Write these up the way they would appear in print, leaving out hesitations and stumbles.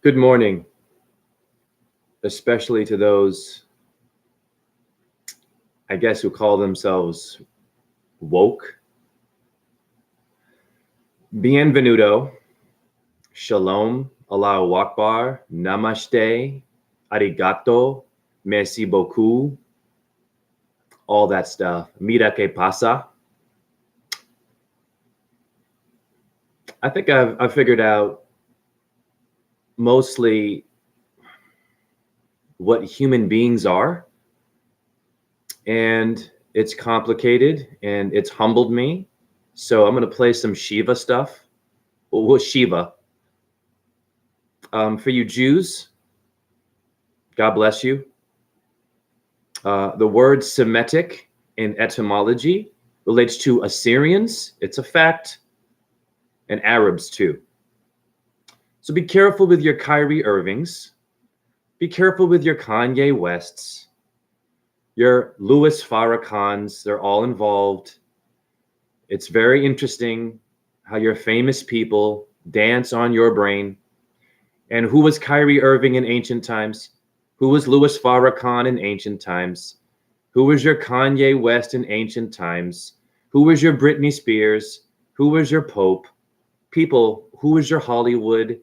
Good morning, especially to those, I guess, who call themselves woke. Bienvenuto, shalom, Allahu Akbar, namaste, arigato, merci beaucoup, all that stuff. Mira que pasa. I think I've figured out mostly what human beings are, and it's complicated and it's humbled me. So I'm going to play some Shiva stuff. Well, Shiva. For you Jews, God bless you. The word Semitic in etymology relates to Assyrians. It's a fact. And Arabs too. So be careful with your Kyrie Irvings. Be careful with your Kanye Wests. Your Louis Farrakhan's. They're all involved. It's very interesting how your famous people dance on your brain. And who was Kyrie Irving in ancient times? Who was Louis Farrakhan in ancient times? Who was your Kanye West in ancient times? Who was your Britney Spears? Who was your Pope? People, who was your Hollywood?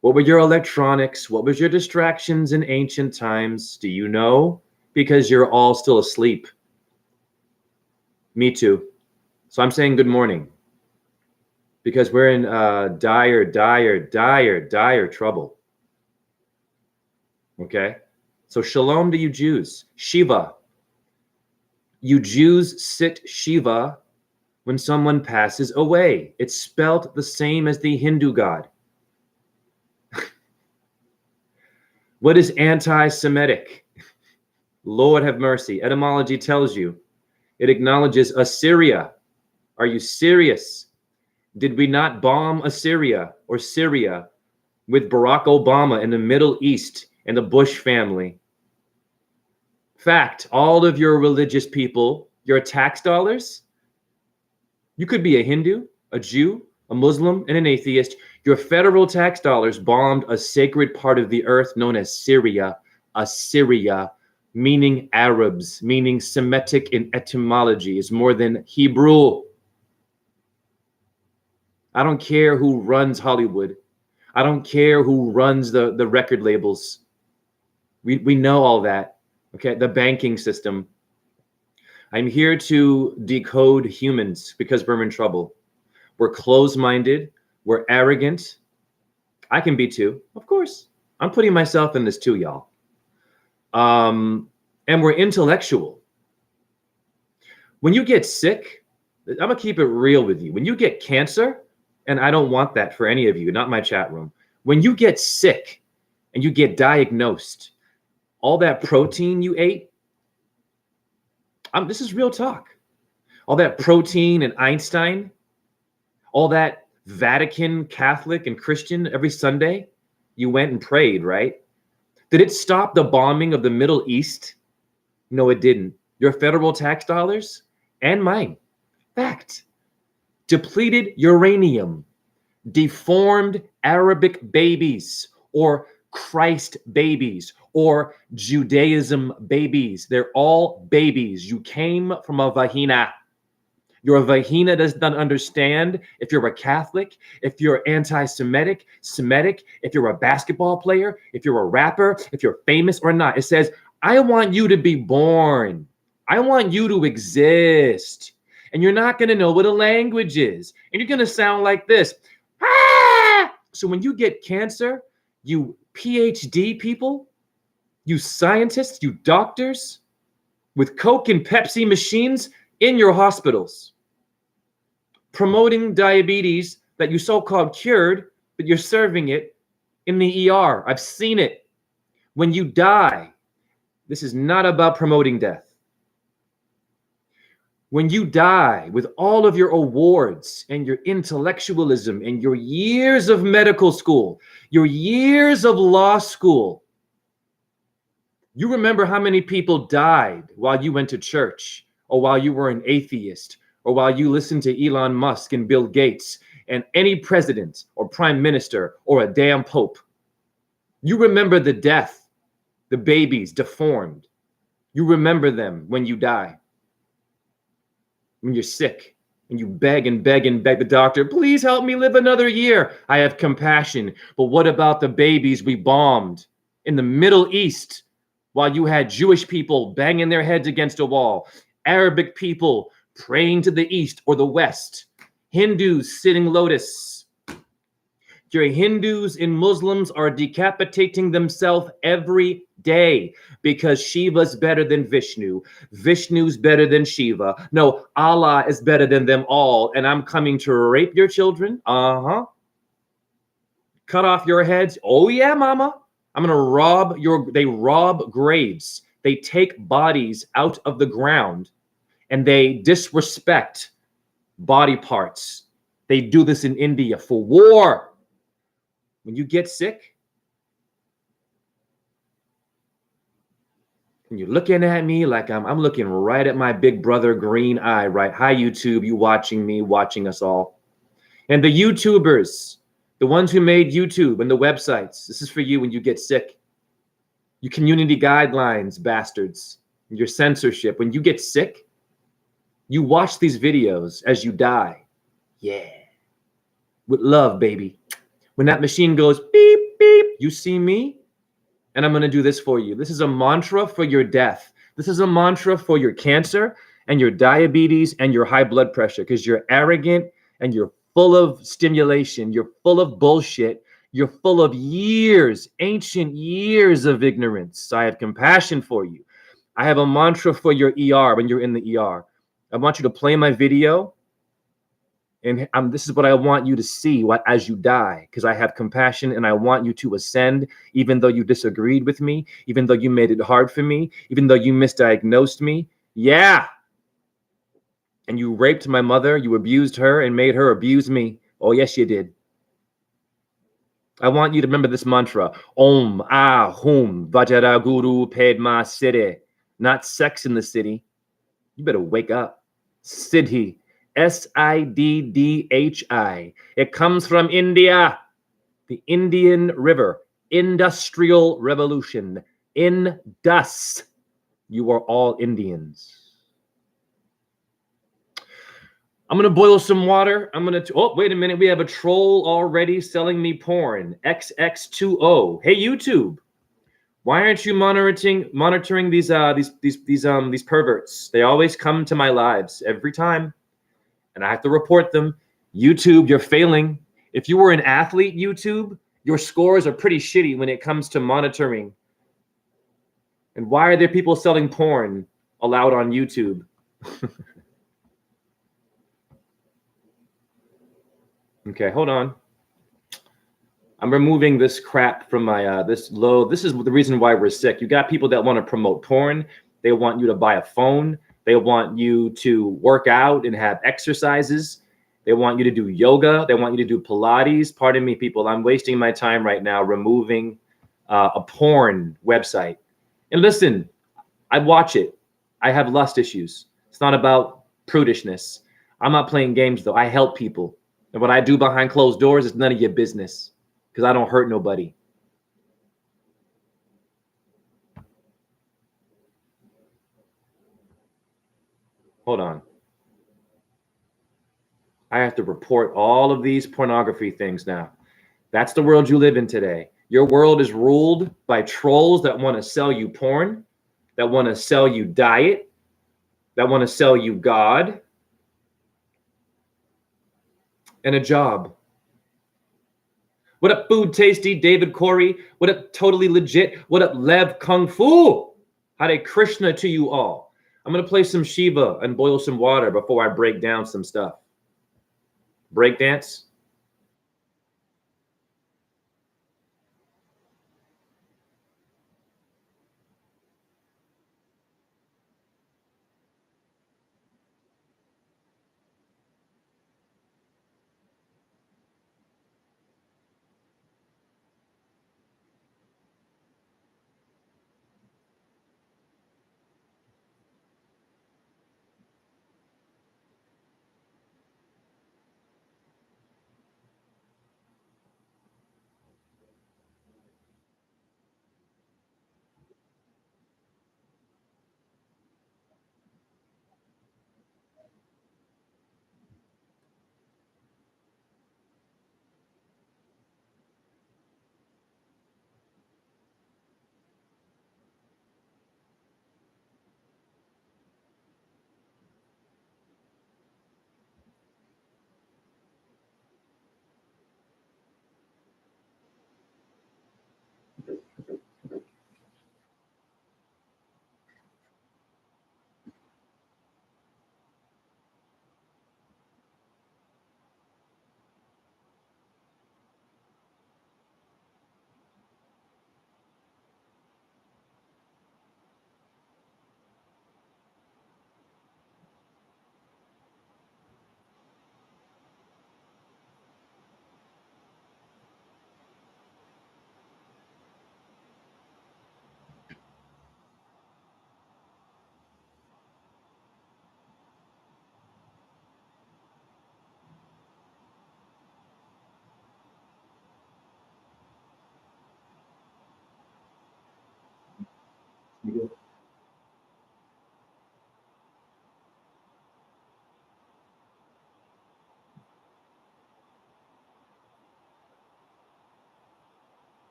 What were your electronics? What was your distractions in ancient times? Do you know? Because you're all still asleep. Me too. So I'm saying good morning. Because we're in dire trouble. Okay? So shalom to you Jews. Shiva. You Jews sit Shiva when someone passes away. It's spelt the same as the Hindu god. What is anti-Semitic? Lord have mercy. Etymology tells you. It acknowledges Assyria. Are you serious? Did we not bomb Assyria or Syria with Barack Obama in the Middle East and the Bush family? Fact, all of your religious people, your tax dollars, you could be a Hindu, a Jew, a Muslim, and an atheist. Your federal tax dollars bombed a sacred part of the earth known as Syria, Assyria, meaning Arabs, meaning Semitic in etymology, is more than Hebrew. I don't care who runs Hollywood. I don't care who runs the record labels. We know all that, okay? The banking system. I'm here to decode humans because we're in trouble. We're closed-minded. We're arrogant. I can be too, of course. I'm putting myself in this too, y'all. And we're intellectual. When you get sick, I'm gonna keep it real with you. When you get cancer, and I don't want that for any of you, not my chat room. When you get sick and you get diagnosed, all that protein you ate, this is real talk. All that protein and Einstein, all that Vatican, Catholic, and Christian every Sunday, you went and prayed, right? Did it stop the bombing of the Middle East? No, it didn't. Your federal tax dollars and mine. Fact. Depleted uranium, deformed Arabic babies, or Christ babies, or Judaism babies. They're all babies. You came from a vagina. Your vagina does not understand if you're a Catholic, if you're anti-Semitic, Semitic, if you're a basketball player, if you're a rapper, if you're famous or not. It says, I want you to be born. I want you to exist. And you're not going to know what a language is. And you're going to sound like this. Ah! So when you get cancer, you PhD people, you scientists, you doctors with Coke and Pepsi machines in your hospitals, promoting diabetes that you so-called cured, but you're serving it in the ER. I've seen it. When you die, this is not about promoting death. When you die with all of your awards and your intellectualism and your years of medical school, your years of law school, you remember how many people died while you went to church, or while you were an atheist, or while you listened to Elon Musk and Bill Gates and any president or prime minister or a damn pope. You remember the death, the babies deformed. You remember them when you die, when you're sick, and you beg and beg and beg the doctor, please help me live another year. I have compassion. But what about the babies we bombed in the Middle East while you had Jewish people banging their heads against a wall, Arabic people praying to the east or the west, Hindus sitting lotus? Your Hindus and Muslims are decapitating themselves every day because Shiva's better than Vishnu. Vishnu's better than Shiva. No, Allah is better than them all. And I'm coming to rape your children. Uh-huh. Cut off your heads. Oh, yeah, mama. I'm going to rob they rob graves. They take bodies out of the ground and they disrespect body parts. They do this in India for war. When you get sick, and you're looking at me like I'm looking right at my big brother green eye, right? Hi, YouTube, you watching me, watching us all. And the YouTubers, the ones who made YouTube and the websites, this is for you when you get sick. You community guidelines, bastards, your censorship. When you get sick, you watch these videos as you die. Yeah. With love, baby. When that machine goes beep, beep, you see me, and I'm going to do this for you. This is a mantra for your death. This is a mantra for your cancer and your diabetes and your high blood pressure because you're arrogant and you're full of stimulation. You're full of bullshit. You're full of years, ancient years of ignorance. I have compassion for you. I have a mantra for your ER when you're in the ER. I want you to play my video. And this is what I want you to see as you die, because I have compassion and I want you to ascend, even though you disagreed with me, even though you made it hard for me, even though you misdiagnosed me. Yeah. And you raped my mother, you abused her and made her abuse me. Oh, yes, you did. I want you to remember this mantra. Om Ahum Vajra Guru Padma Siddhi. Not Sex in the City. You better wake up. Siddhi. Siddhi. It comes from India, the Indian River, Industrial Revolution, Indus. You are all Indians. I'm going to boil some water. Oh, wait a minute. We have a troll already selling me porn. XX20. Hey, YouTube. Why aren't you monitoring these perverts? They always come to my lives every time. And I have to report them. YouTube, you're failing. If you were an athlete, YouTube, your scores are pretty shitty when it comes to monitoring. And why are there people selling porn allowed on YouTube? Okay, hold on. I'm removing this crap from my this load. This is the reason why we're sick. You got people that want to promote porn. They want you to buy a phone. They want you to work out and have exercises. They want you to do yoga. They want you to do Pilates. Pardon me, people. I'm wasting my time right now removing a porn website. And listen, I watch it. I have lust issues. It's not about prudishness. I'm not playing games, though. I help people. And what I do behind closed doors is none of your business because I don't hurt nobody. Hold on. I have to report all of these pornography things now. That's the world you live in today. Your world is ruled by trolls that want to sell you porn, that want to sell you diet, that want to sell you God, and a job. What up, Food Tasty, David Corey? What up, Totally Legit? What up, Lev Kung Fu? Hare Krishna to you all. I'm going to play some Shiva and boil some water before I break down some stuff. Breakdance.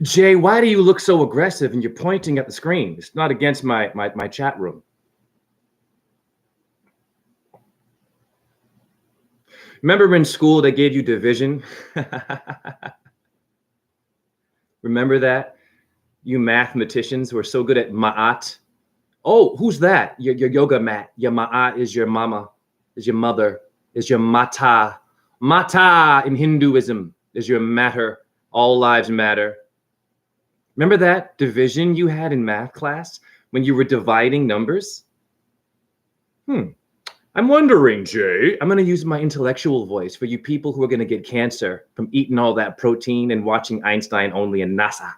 Jay, why do you look so aggressive and you're pointing at the screen? It's not against my chat room. Remember in school they gave you division? Remember that? You mathematicians were so good at ma'at. Oh, who's that? Your yoga mat. Your ma'at is your mama, is your mother, is your mata. Mata in Hinduism is your matter. All lives matter. Remember that division you had in math class when you were dividing numbers? I'm wondering, Jay, I'm going to use my intellectual voice for you people who are going to get cancer from eating all that protein and watching Einstein only and NASA.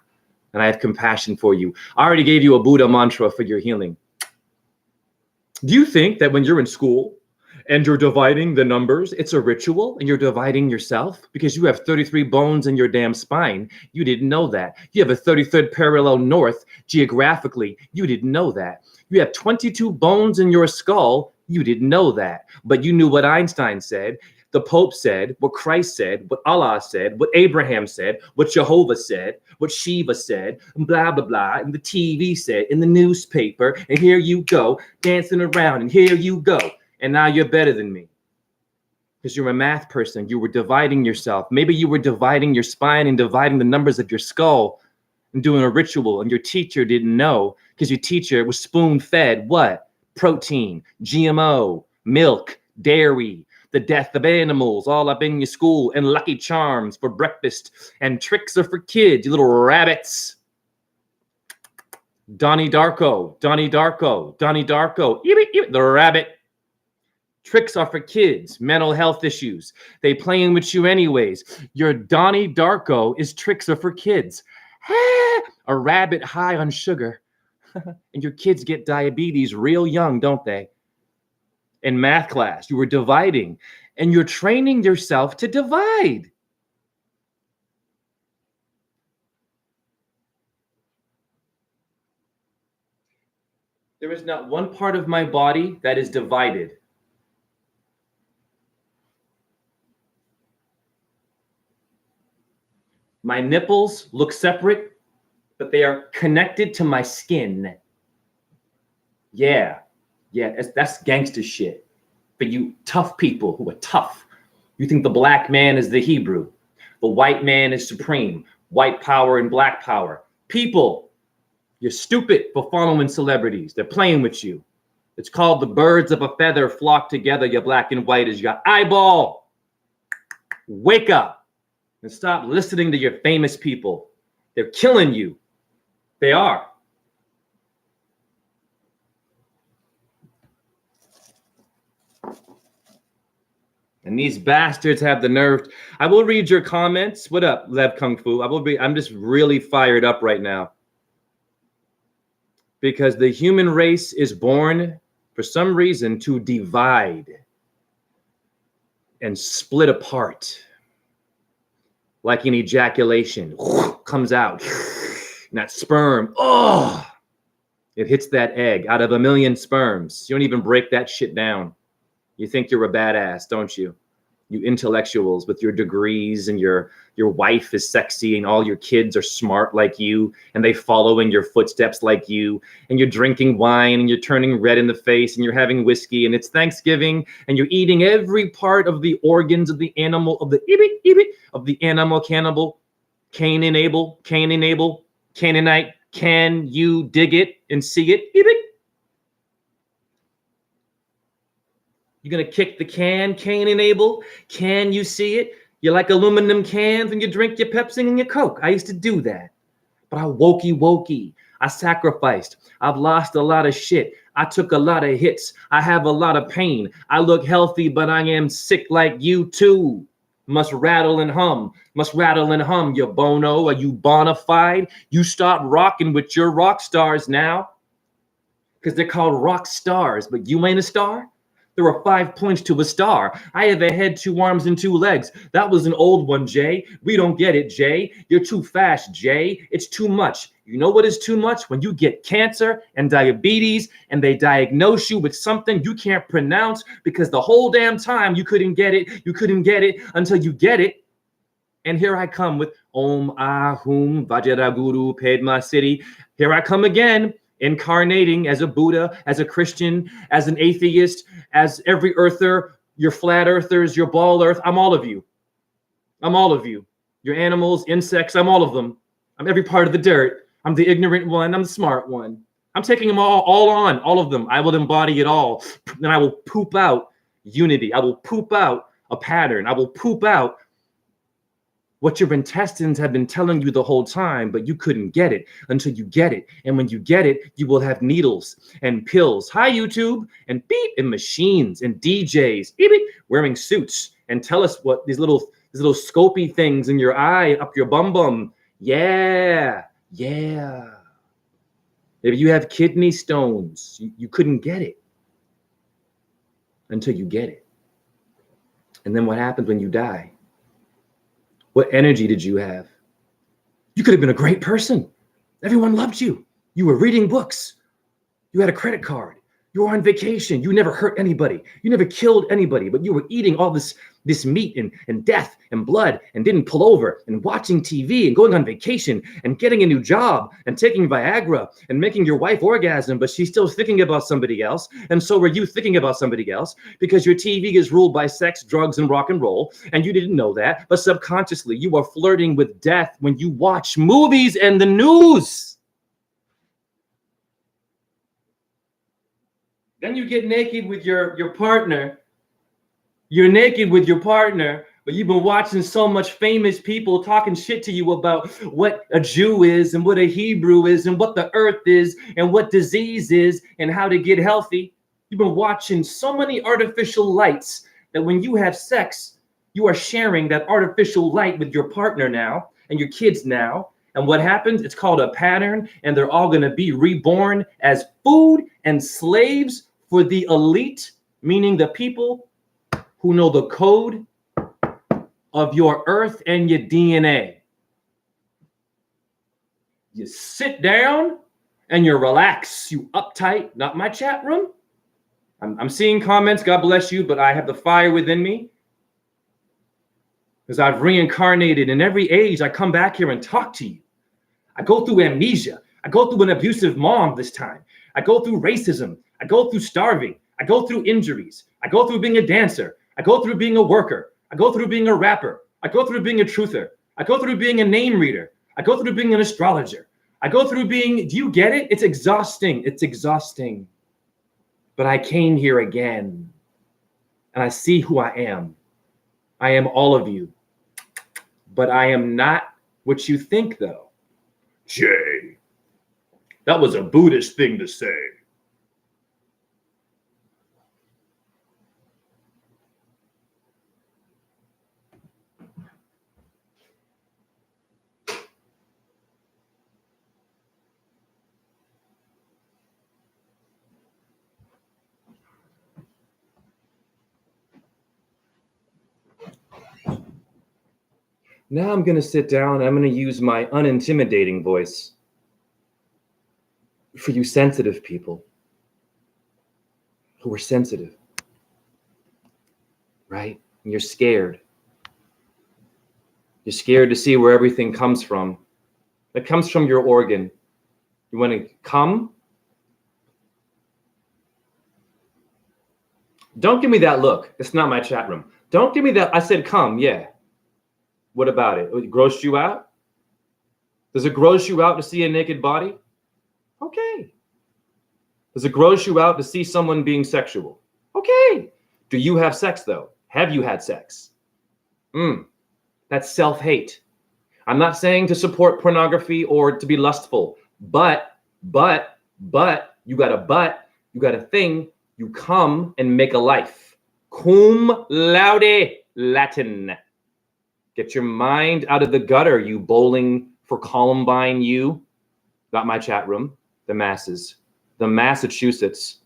And I have compassion for you. I already gave you a Buddha mantra for your healing. Do you think that when you're in school and you're dividing the numbers, it's a ritual and you're dividing yourself because you have 33 bones in your damn spine? You didn't know that. You have a 33rd parallel north geographically. You didn't know that. You have 22 bones in your skull. You didn't know that. But you knew what Einstein said, the Pope said, what Christ said, what Allah said, what Abraham said, what Jehovah said, what Shiva said, and blah, blah, blah, and the TV said, in the newspaper, and here you go, dancing around, and here you go. And now you're better than me because you're a math person. You were dividing yourself. Maybe you were dividing your spine and dividing the numbers of your skull and doing a ritual, and your teacher didn't know because your teacher was spoon-fed what? Protein, GMO, milk, dairy, the death of animals all up in your school, and Lucky Charms for breakfast, and tricks are for kids, you little rabbits. Donnie Darko, Donnie Darko, Donnie Darko, the rabbit. Tricks are for kids, mental health issues. They playing with you anyways. Your Donnie Darko is tricks are for kids. A rabbit high on sugar. And your kids get diabetes real young, don't they? In math class, you were dividing, and you're training yourself to divide. There is not one part of my body that is divided. My nipples look separate, but they are connected to my skin. Yeah, that's gangster shit. For you tough people who are tough, you think the black man is the Hebrew. The white man is supreme. White power and black power. People, you're stupid for following celebrities. They're playing with you. It's called the birds of a feather flock together. You're black and white as your eyeball. Wake up and stop listening to your famous people. They're killing you. They are. And these bastards have the nerve. I will read your comments. What up, Lev Kung Fu? I'm just really fired up right now. Because the human race is born, for some reason, to divide and split apart. Like an ejaculation. Comes out. And that sperm, it hits that egg out of 1 million sperms. You don't even break that shit down. You think you're a badass, don't you? You intellectuals with your degrees, and your wife is sexy, and all your kids are smart like you, and they follow in your footsteps like you, and you're drinking wine, and you're turning red in the face, and you're having whiskey, and it's Thanksgiving, and you're eating every part of the organs of the animal, of the animal cannibal, Cain and Abel, Canaanite. Can you dig it and see it? You're going to kick the can, Cain and Abel? Can you see it? You like aluminum cans when you drink your Pepsi and your Coke. I used to do that. But I wokey. I sacrificed. I've lost a lot of shit. I took a lot of hits. I have a lot of pain. I look healthy, but I am sick like you too. Must rattle and hum. Must rattle and hum. You Bono, are you bona fide? You stop rocking with your rock stars now. Because they're called rock stars, but you ain't a star? There are 5 points to a star. I have a head, 2 arms, and 2 legs. That was an old one, Jay. We don't get it, Jay. You're too fast, Jay. It's too much. You know what is too much? When you get cancer and diabetes and they diagnose you with something you can't pronounce because the whole damn time you couldn't get it. You couldn't get it until you get it. And here I come with Om Ahum Vajraguru Padma Siddhi. Here I come again, incarnating as a Buddha, as a Christian, as an atheist, as every earther, your flat earthers, your ball earth. I'm all of you. I'm all of you. Your animals, insects, I'm all of them. I'm every part of the dirt. I'm the ignorant one. I'm the smart one. I'm taking them all on, all of them. I will embody it all. Then I will poop out unity. I will poop out a pattern. I will poop out what your intestines have been telling you the whole time, but you couldn't get it until you get it. And when you get it, you will have needles and pills. Hi, YouTube, and beep, and machines and DJs, beep, beep, wearing suits and tell us what these little scopy things in your eye, up your bum bum. Yeah. If you have kidney stones, you couldn't get it until you get it. And then what happens when you die? What energy did you have? You could have been a great person. Everyone loved you. You were reading books. You had a credit card. You were on vacation. You never hurt anybody. You never killed anybody, but you were eating all this meat and death and blood and didn't pull over and watching TV and going on vacation and getting a new job and taking Viagra and making your wife orgasm, but she's still thinking about somebody else. And so were you thinking about somebody else because your TV is ruled by sex, drugs, and rock and roll. And you didn't know that, but subconsciously you are flirting with death when you watch movies and the news. Then you get naked with your partner. You're naked with your partner, but you've been watching so much famous people talking shit to you about what a Jew is and what a Hebrew is and what the earth is and what disease is and how to get healthy. You've been watching so many artificial lights that when you have sex, you are sharing that artificial light with your partner now and your kids now. And what happens? It's called a pattern, and they're all going to be reborn as food and slaves for the elite, meaning the people who know the code of your earth and your DNA. You sit down and you relax, you uptight. Not my chat room. I'm seeing comments, God bless you, but I have the fire within me. Because I've reincarnated in every age. I come back here and talk to you. I go through amnesia. I go through an abusive mom this time. I go through racism. I go through starving. I go through injuries. I go through being a dancer. I go through being a worker. I go through being a rapper. I go through being a truther. I go through being a name reader. I go through being an astrologer. I go through being, do you get it? It's exhausting. It's exhausting. But I came here again and I see who I am. I am all of you. But I am not what you think, though. Jay, that was a Buddhist thing to say. Now I'm going to sit down and I'm going to use my unintimidating voice for you sensitive people who are sensitive, right? And you're scared. You're scared to see where everything comes from. It comes from your organ. You want to come? Don't give me that look. It's not my chat room. Don't give me that. I said come, yeah. What about it? It grossed you out? Does it gross you out to see a naked body? Okay. Does it gross you out to see someone being sexual? Okay. Do you have sex, though? Have you had sex? That's self-hate. I'm not saying to support pornography or to be lustful, but But you got a thing, you come and make a life. Cum laude, Latin. Get your mind out of the gutter, you bowling for Columbine, you. Not my chat room, the masses, the Massachusetts.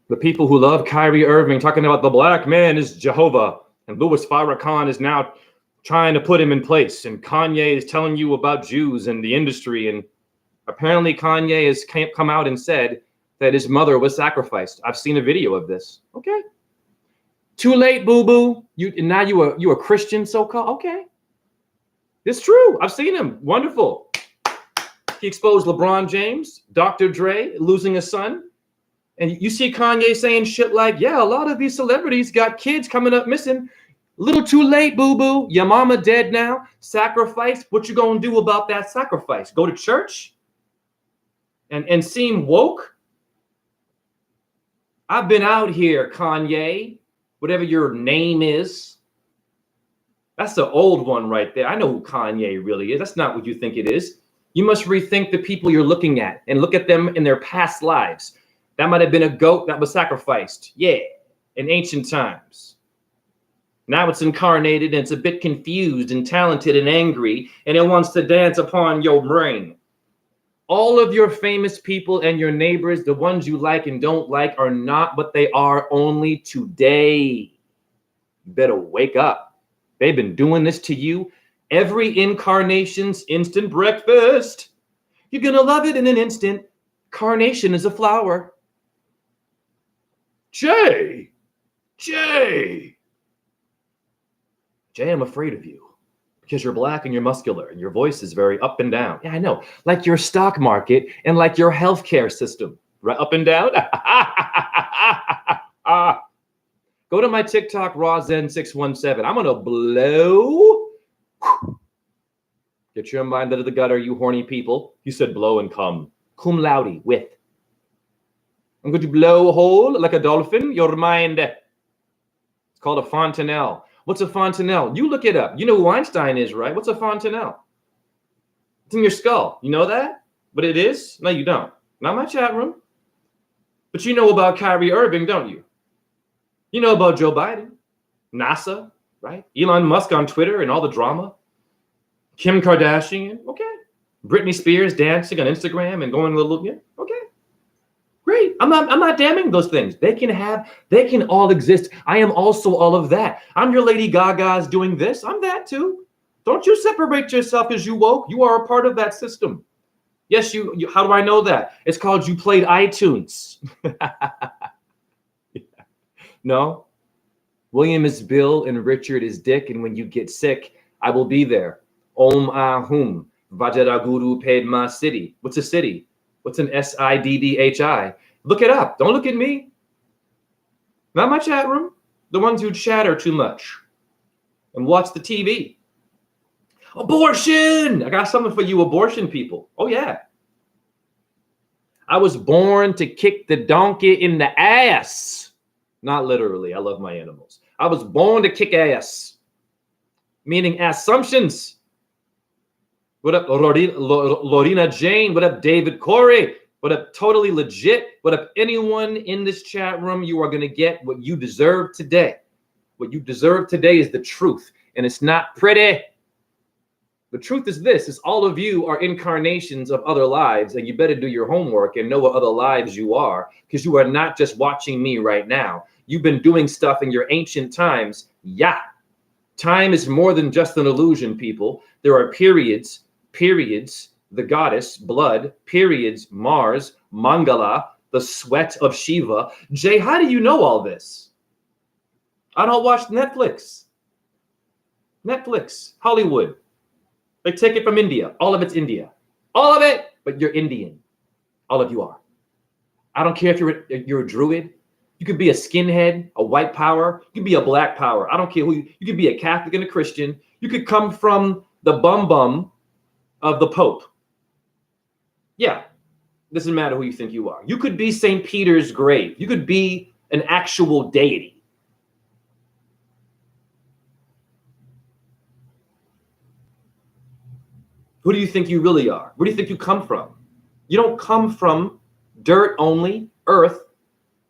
The people who love Kyrie Irving talking about the black man is Jehovah, and Louis Farrakhan is now trying to put him in place, and Kanye is telling you about Jews and the industry, and apparently Kanye has come out and said that his mother was sacrificed. I've seen a video of this. Okay. Too late, boo-boo. You a Christian, so-called? Okay. It's true. I've seen him. Wonderful. He exposed LeBron James, Dr. Dre, losing a son. And you see Kanye saying shit like, yeah, a lot of these celebrities got kids coming up missing. Little too late, boo-boo. Your mama dead now. Sacrifice. What you gonna do about that sacrifice? Go to church? And seem woke? I've been out here, Kanye, whatever your name is. That's the old one right there. I know who Kanye really is. That's not what you think it is. You must rethink the people you're looking at and look at them in their past lives. That might have been a goat that was sacrificed. Yeah, in ancient times. Now it's incarnated and it's a bit confused and talented and angry, and it wants to dance upon your brain. All of your famous people and your neighbors, the ones you like and don't like, are not what they are only today. You better wake up. They've been doing this to you. Every incarnation's instant breakfast. You're gonna love it in an instant. Carnation is a flower. Jay, I'm afraid of you. Because you're black and you're muscular and your voice is very up and down. Yeah, I know. Like your stock market and like your healthcare system. Right, up and down? Go to my TikTok, RawZen617. I'm going to blow. Get your mind out of the gutter, you horny people. You said blow and come. Cum laude, with. I'm going to blow a hole like a dolphin. Your mind. It's called a fontanelle. What's a fontanelle? You look it up. You know who Einstein is, right? What's a fontanelle? It's in your skull. You know that? What it is? No, you don't. Not my chat room. But you know about Kyrie Irving, don't you? You know about Joe Biden, NASA, right? Elon Musk on Twitter and all the drama. Kim Kardashian, okay. Britney Spears dancing on Instagram and going a little, yeah, okay. Great. I'm not damning those things. They can all exist. I am also all of that. I'm your Lady Gaga's doing this. I'm that too. Don't you separate yourself as you woke. You are a part of that system. Yes, you how do I know that? It's called you played iTunes. No. William is Bill and Richard is Dick. And when you get sick, I will be there. Om Ahum. Vajraguru Padma City. What's a city? What's an SIDDHI? Look it up. Don't look at me. Not my chat room. The ones who chatter too much and watch the TV. Abortion! I got something for you abortion people. Oh, yeah. I was born to kick the donkey in the ass. Not literally. I love my animals. I was born to kick ass. Meaning assumptions. What up, Lorena Jane? What up, David Corey? What up, Totally Legit? What up, anyone in this chat room? You are going to get what you deserve today. What you deserve today is the truth, and it's not pretty. The truth is this, is all of you are incarnations of other lives, and you better do your homework and know what other lives you are, because you are not just watching me right now. You've been doing stuff in your ancient times. Yeah. Time is more than just an illusion, people. There are periods, the goddess, blood, periods, Mars, Mangala, the sweat of Shiva. Jay, how do you know all this? I don't watch Netflix. Hollywood. They take it from India. All of it's India. All of it, but you're Indian. All of you are. I don't care if you're a druid. You could be a skinhead, a white power. You could be a black power. I don't care who you could be a Catholic and a Christian. You could come from the bum of the Pope. Yeah, doesn't matter who you think you are. You could be St. Peter's grave. You could be an actual deity. Who do you think you really are? Where do you think you come from? You don't come from dirt only, earth.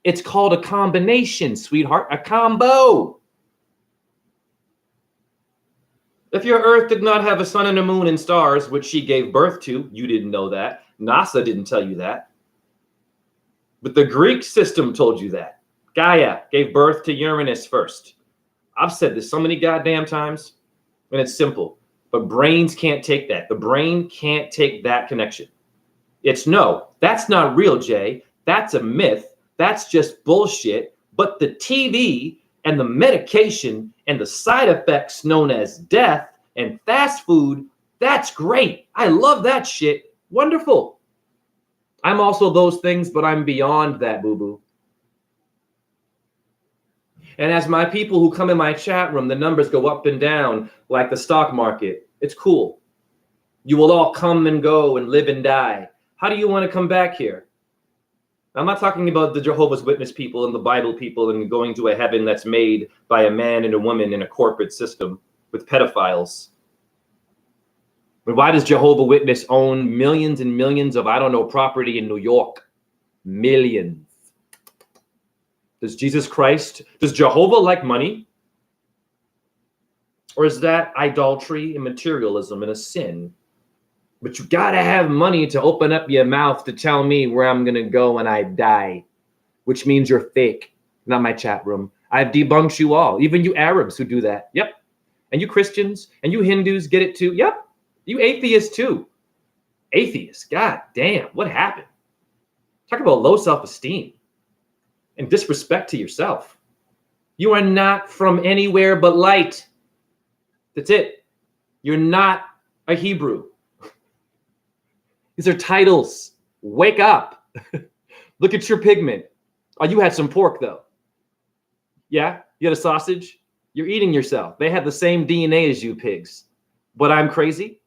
It's called a combination, sweetheart, a combo. If your earth did not have a sun and a moon and stars, which she gave birth to, you didn't know that. NASA didn't tell you that. But the Greek system told you that. Gaia gave birth to Uranus first. I've said this so many goddamn times, and it's simple. But brains can't take that. The brain can't take that connection. It's no, that's not real, Jay. That's a myth. That's just bullshit. But the TV and the medication and the side effects known as death and fast food, that's great. I love that shit. Wonderful. I'm also those things, but I'm beyond that, boo-boo. And as my people who come in my chat room, the numbers go up and down like the stock market. It's cool. You will all come and go and live and die. How do you want to come back here? I'm not talking about the Jehovah's Witness people and the Bible people and going to a heaven that's made by a man and a woman in a corporate system with pedophiles. But why does Jehovah Witness own millions and millions of, I don't know, property in New York? Millions. Does Jesus Christ, does Jehovah like money? Or is that idolatry and materialism and a sin? But you gotta have money to open up your mouth to tell me where I'm gonna go when I die, which means you're fake, not my chat room. I've debunked you all, even you Arabs who do that. Yep. And you Christians and you Hindus get it too. Yep. You atheists too. Atheists, god damn, what happened? Talk about low self-esteem and disrespect to yourself. You are not from anywhere but light. That's it. You're not a Hebrew. These are titles. Wake up. Look at your pigment. Oh, you had some pork though. Yeah, you had a sausage. You're eating yourself. They have the same DNA as you pigs. But I'm crazy.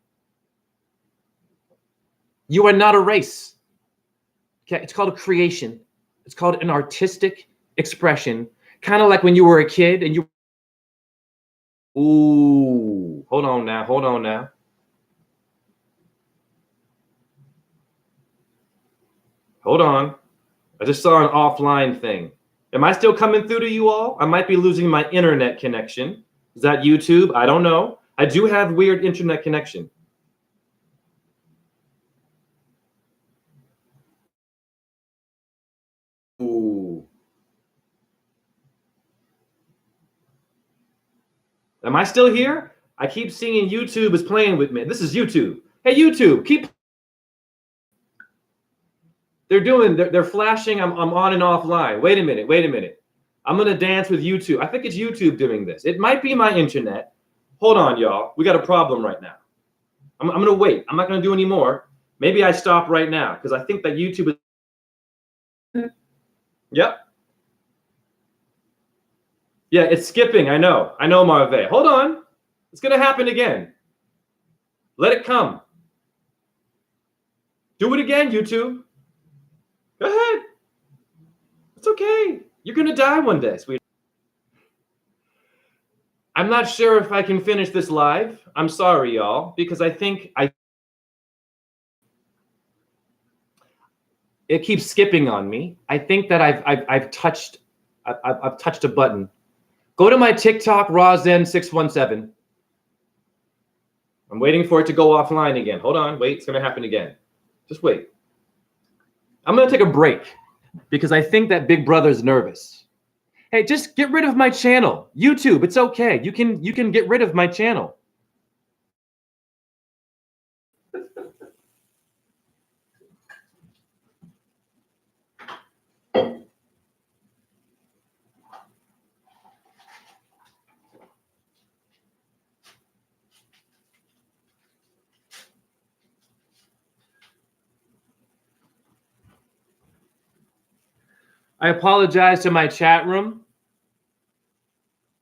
You are not a race. Okay, it's called a creation. It's called an artistic expression. Kind of like when you were a kid and you. Ooh, hold on now. Hold on now. Hold on. I just saw an offline thing. Am I still coming through to you all? I might be losing my internet connection. Is that YouTube? I don't know. I do have weird internet connection. Ooh. Am I still here? I keep seeing YouTube is playing with me. This is YouTube. Hey, YouTube, keep. They're flashing. I'm on and offline. Wait a minute. I'm going to dance with YouTube. I think it's YouTube doing this. It might be my internet. Hold on, y'all. We got a problem right now. I'm going to wait. I'm not going to do any more. Maybe I stop right now because I think that YouTube is. Yep. Yeah, it's skipping. I know, Marve. Hold on. It's going to happen again. Let it come. Do it again, YouTube. Go ahead. It's okay. You're going to die one day, sweetie. I'm not sure if I can finish this live. I'm sorry, y'all, because I think it keeps skipping on me. I think that I've touched a button. Go to my TikTok, Razen617. I'm waiting for it to go offline again. Hold on, wait, it's gonna happen again. Just wait. I'm gonna take a break because I think that Big Brother's nervous. Hey, just get rid of my channel. YouTube, it's okay. You can get rid of my channel. I apologize to my chat room.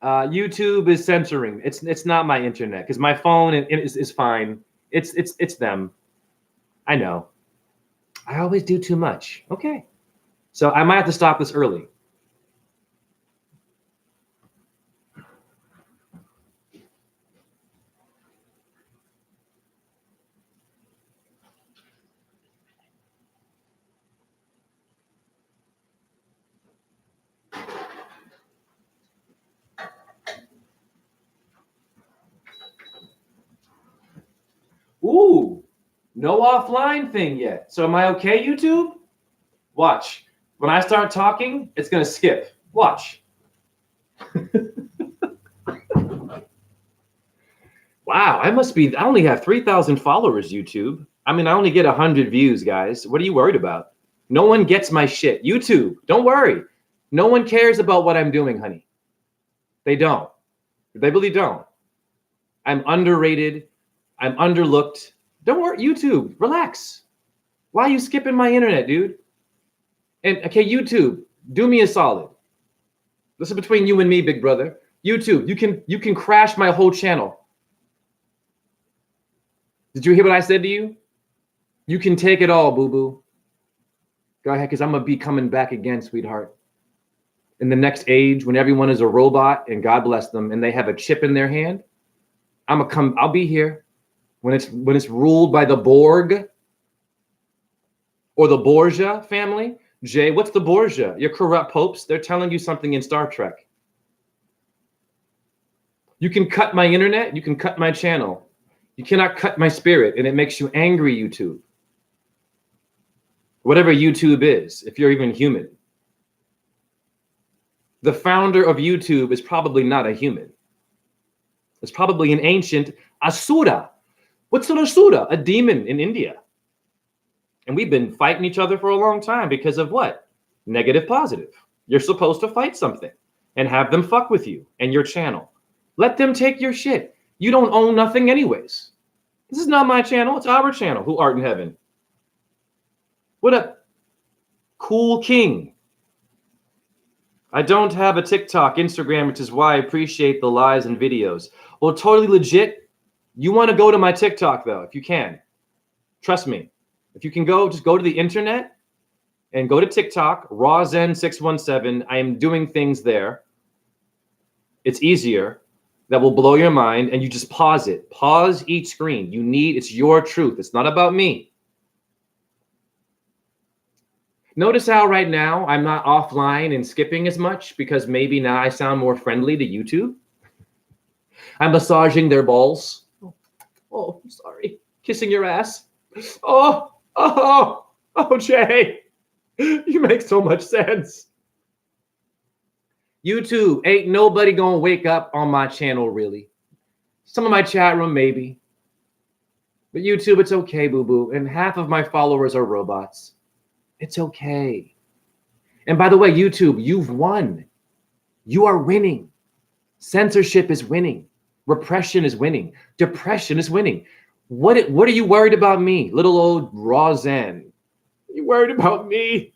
YouTube is censoring. It's not my internet because my phone is fine. It's them. I know. I always do too much. Okay. So I might have to stop this early. Ooh, no offline thing yet. So am I okay, YouTube? Watch. When I start talking, it's going to skip. Watch. Wow, I only have 3,000 followers, YouTube. I mean, I only get 100 views, guys. What are you worried about? No one gets my shit. YouTube, don't worry. No one cares about what I'm doing, honey. They don't. They really don't. I'm underrated. I'm underlooked. Don't worry, YouTube, relax. Why are you skipping my internet, dude? And okay, YouTube, do me a solid. This is between you and me, big brother. YouTube, you can crash my whole channel. Did you hear what I said to you? You can take it all, boo-boo. Go ahead, because I'm going to be coming back again, sweetheart. In the next age, when everyone is a robot, and God bless them, and they have a chip in their hand, I'll be here. When it's ruled by the Borg or the Borgia family. Jay, what's the Borgia? Your corrupt popes, they're telling you something in Star Trek. You can cut my internet, you can cut my channel. You cannot cut my spirit, and it makes you angry, YouTube. Whatever YouTube is, if you're even human. The founder of YouTube is probably not a human. It's probably an ancient Asura. What's an Asura? A demon in India. And we've been fighting each other for a long time because of what? Negative, positive. You're supposed to fight something and have them fuck with you and your channel. Let them take your shit. You don't own nothing anyways. This is not my channel. It's our channel. Who art in heaven? What up, Cool King? I don't have a TikTok, Instagram, which is why I appreciate the lives and videos. Well, totally legit. You want to go to my TikTok, though, if you can. Trust me. If you can go, just go to the internet and go to TikTok, RawZen617. I am doing things there. It's easier. That will blow your mind, and you just pause it. Pause each screen. It's your truth. It's not about me. Notice how right now I'm not offline and skipping as much because maybe now I sound more friendly to YouTube. I'm massaging their balls. Oh, I'm sorry. Kissing your ass. Oh, Jay. You make so much sense. YouTube, ain't nobody gonna wake up on my channel, really. Some of my chat room, maybe. But YouTube, it's okay, boo-boo. And half of my followers are robots. It's okay. And by the way, YouTube, you've won. You are winning. Censorship is winning. Repression is winning. Depression is winning. What are you worried about me, little old RawZen? You worried about me?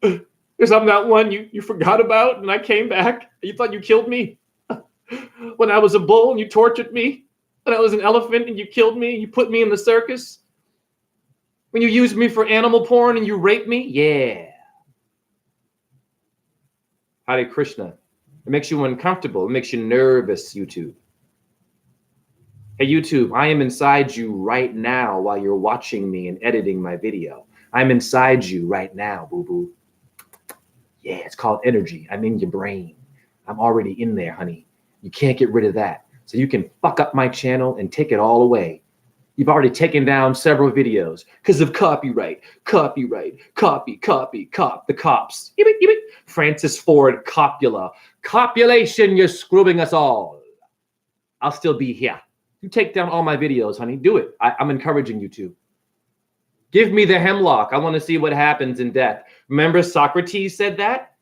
Because I'm that one you forgot about and I came back. You thought you killed me? When I was a bull and you tortured me? When I was an elephant and you killed me? You put me in the circus? When you used me for animal porn and you raped me? Yeah. Hare Krishna. It makes you uncomfortable. It makes you nervous, YouTube. Hey, YouTube, I am inside you right now while you're watching me and editing my video. I'm inside you right now, boo-boo. Yeah, it's called energy. I'm in your brain. I'm already in there, honey. You can't get rid of that. So you can fuck up my channel and take it all away. You've already taken down several videos because of copyright, the cops. Francis Ford Coppola. Copulation, you're screwing us all. I'll still be here. You take down all my videos, honey. Do it. I'm encouraging you to. Give me the hemlock. I want to see what happens in death. Remember Socrates said that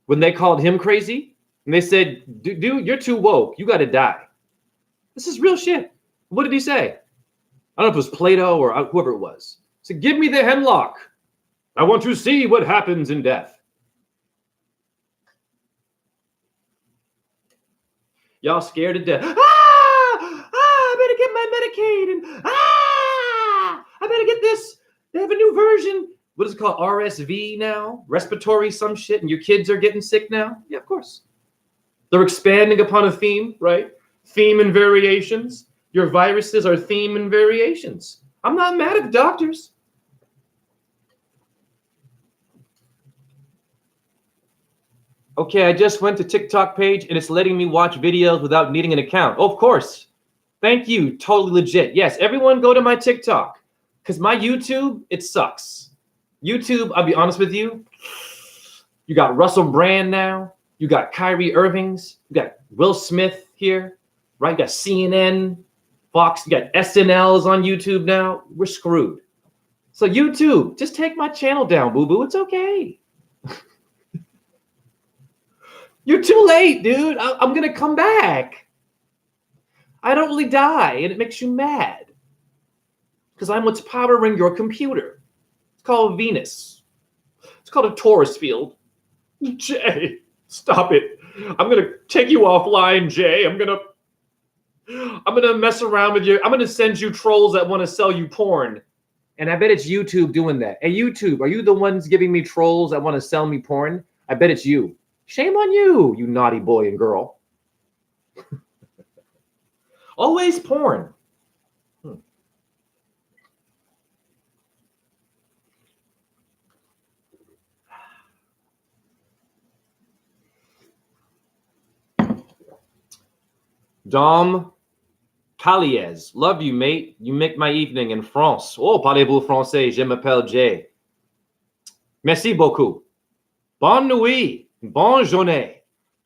when they called him crazy? And they said, dude, you're too woke. You got to die. This is real shit. What did he say? I don't know if it was Plato or whoever it was. He said, give me the hemlock. I want to see what happens in death. Y'all scared to death. I better get my Medicaid. And I better get this. They have a new version. What is it called? RSV now? Respiratory some shit. And your kids are getting sick now? Yeah, of course. They're expanding upon a theme, right? Theme and variations. Your viruses are theme and variations. I'm not mad at the doctors. Okay, I just went to TikTok page and it's letting me watch videos without needing an account. Oh, of course. Thank you. Totally legit. Yes, everyone go to my TikTok because my YouTube, it sucks. YouTube, I'll be honest with you. You got Russell Brand now. You got Kyrie Irvings. You got Will Smith here, right? You got CNN, Fox. You got SNLs on YouTube now. We're screwed. So YouTube, just take my channel down, boo-boo. It's okay. You're too late, dude. I'm going to come back. I don't really die, and it makes you mad. Because I'm what's powering your computer. It's called Venus. It's called a torus field. Jay, stop it. I'm going to take you offline, Jay. I'm going to mess around with you. I'm going to send you trolls that want to sell you porn. And I bet it's YouTube doing that. Hey, YouTube, are you the ones giving me trolls that want to sell me porn? I bet it's you. Shame on you, you naughty boy and girl. Always porn. Dom Caliez, love you, mate. You make my evening in France. Oh, parlez-vous français? Je m'appelle Jay. Merci beaucoup. Bonne nuit. Bonne journée.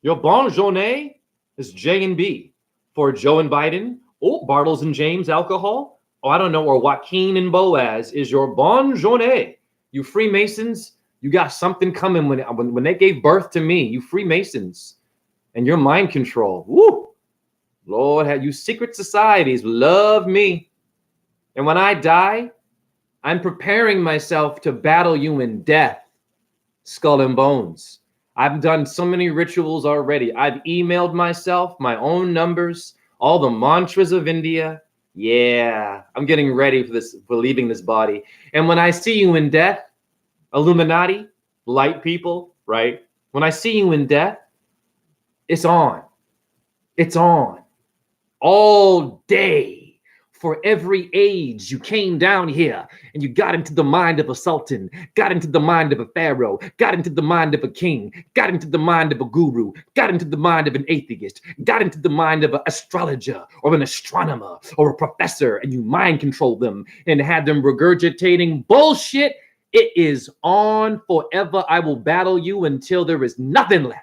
Your bonne journée is J and B. For Joe and Biden. Oh, Bartles and James alcohol. Oh, I don't know. Or Joaquin and Boaz is your bonne journée. You Freemasons, you got something coming when they gave birth to me. You Freemasons and your mind control. Woo! Lord, you secret societies love me. And when I die, I'm preparing myself to battle you in death, skull and bones. I've done so many rituals already. I've emailed myself my own numbers, all the mantras of India. Yeah, I'm getting ready for leaving this body. And when I see you in death, Illuminati, light people, right? When I see you in death, it's on. It's on. All day. For every age, you came down here and you got into the mind of a sultan, got into the mind of a pharaoh, got into the mind of a king, got into the mind of a guru, got into the mind of an atheist, got into the mind of an astrologer or an astronomer or a professor, and you mind controlled them and had them regurgitating bullshit. It is on forever. I will battle you until there is nothing left.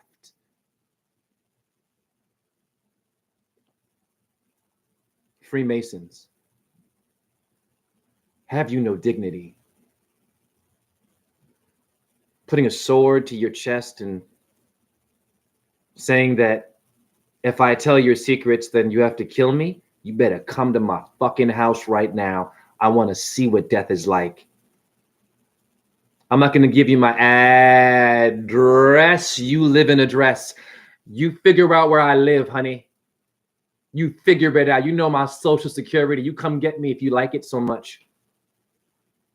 Freemasons, have you no dignity? Putting a sword to your chest and saying that if I tell your secrets, then you have to kill me? You better come to my fucking house right now. I want to see what death is like. I'm not going to give you my address. You live in a dress. You figure out where I live, honey. You figure it out. You know my social security. You come get me if you like it so much.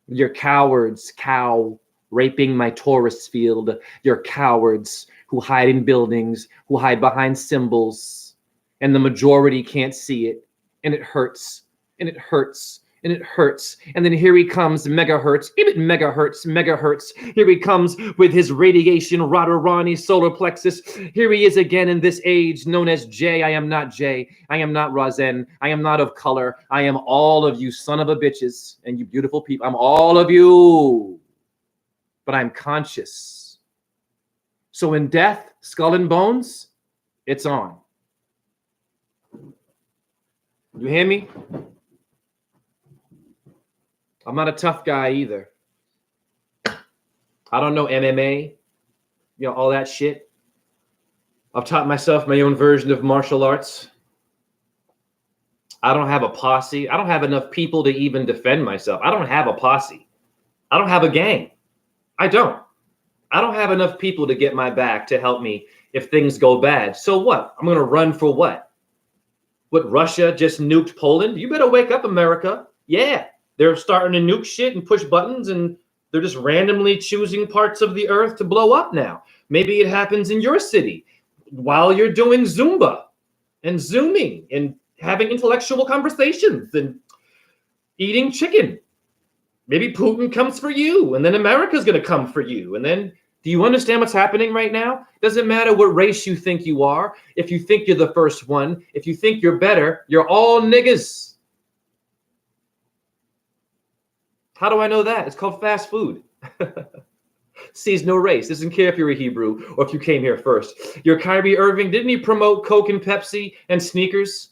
You're cowards, cow, raping my torus field. You're cowards who hide in buildings, who hide behind symbols, and the majority can't see it, and it hurts, and it hurts, and it hurts. And then here he comes, megahertz, megahertz. Here he comes with his radiation, Radharani, solar plexus. Here he is again in this age known as Jay. I am not Jay. I am not Razen. I am not of color. I am all of you son of a bitches and you beautiful people. I'm all of you. But I'm conscious. So in death, skull and bones, it's on. You hear me? I'm not a tough guy either. I don't know MMA, all that shit. I've taught myself my own version of martial arts. I don't have a posse. I don't have enough people to even defend myself. I don't have a posse. I don't have a gang. I don't have enough people to get my back to help me if things go bad. So what? I'm going to run for what? What, Russia just nuked Poland? You better wake up, America. Yeah. They're starting to nuke shit and push buttons, and they're just randomly choosing parts of the earth to blow up now. Maybe it happens in your city while you're doing Zumba and Zooming and having intellectual conversations and eating chicken. Maybe Putin comes for you, and then America's going to come for you, and then Do you understand what's happening right now? Doesn't matter what race you think you are. If you think you're the first one, if you think you're better, you're all niggas. How do I know that? It's called fast food. Sees no race. Doesn't care if you're a Hebrew or if you came here first. You're Kyrie Irving. Didn't he promote Coke and Pepsi and sneakers?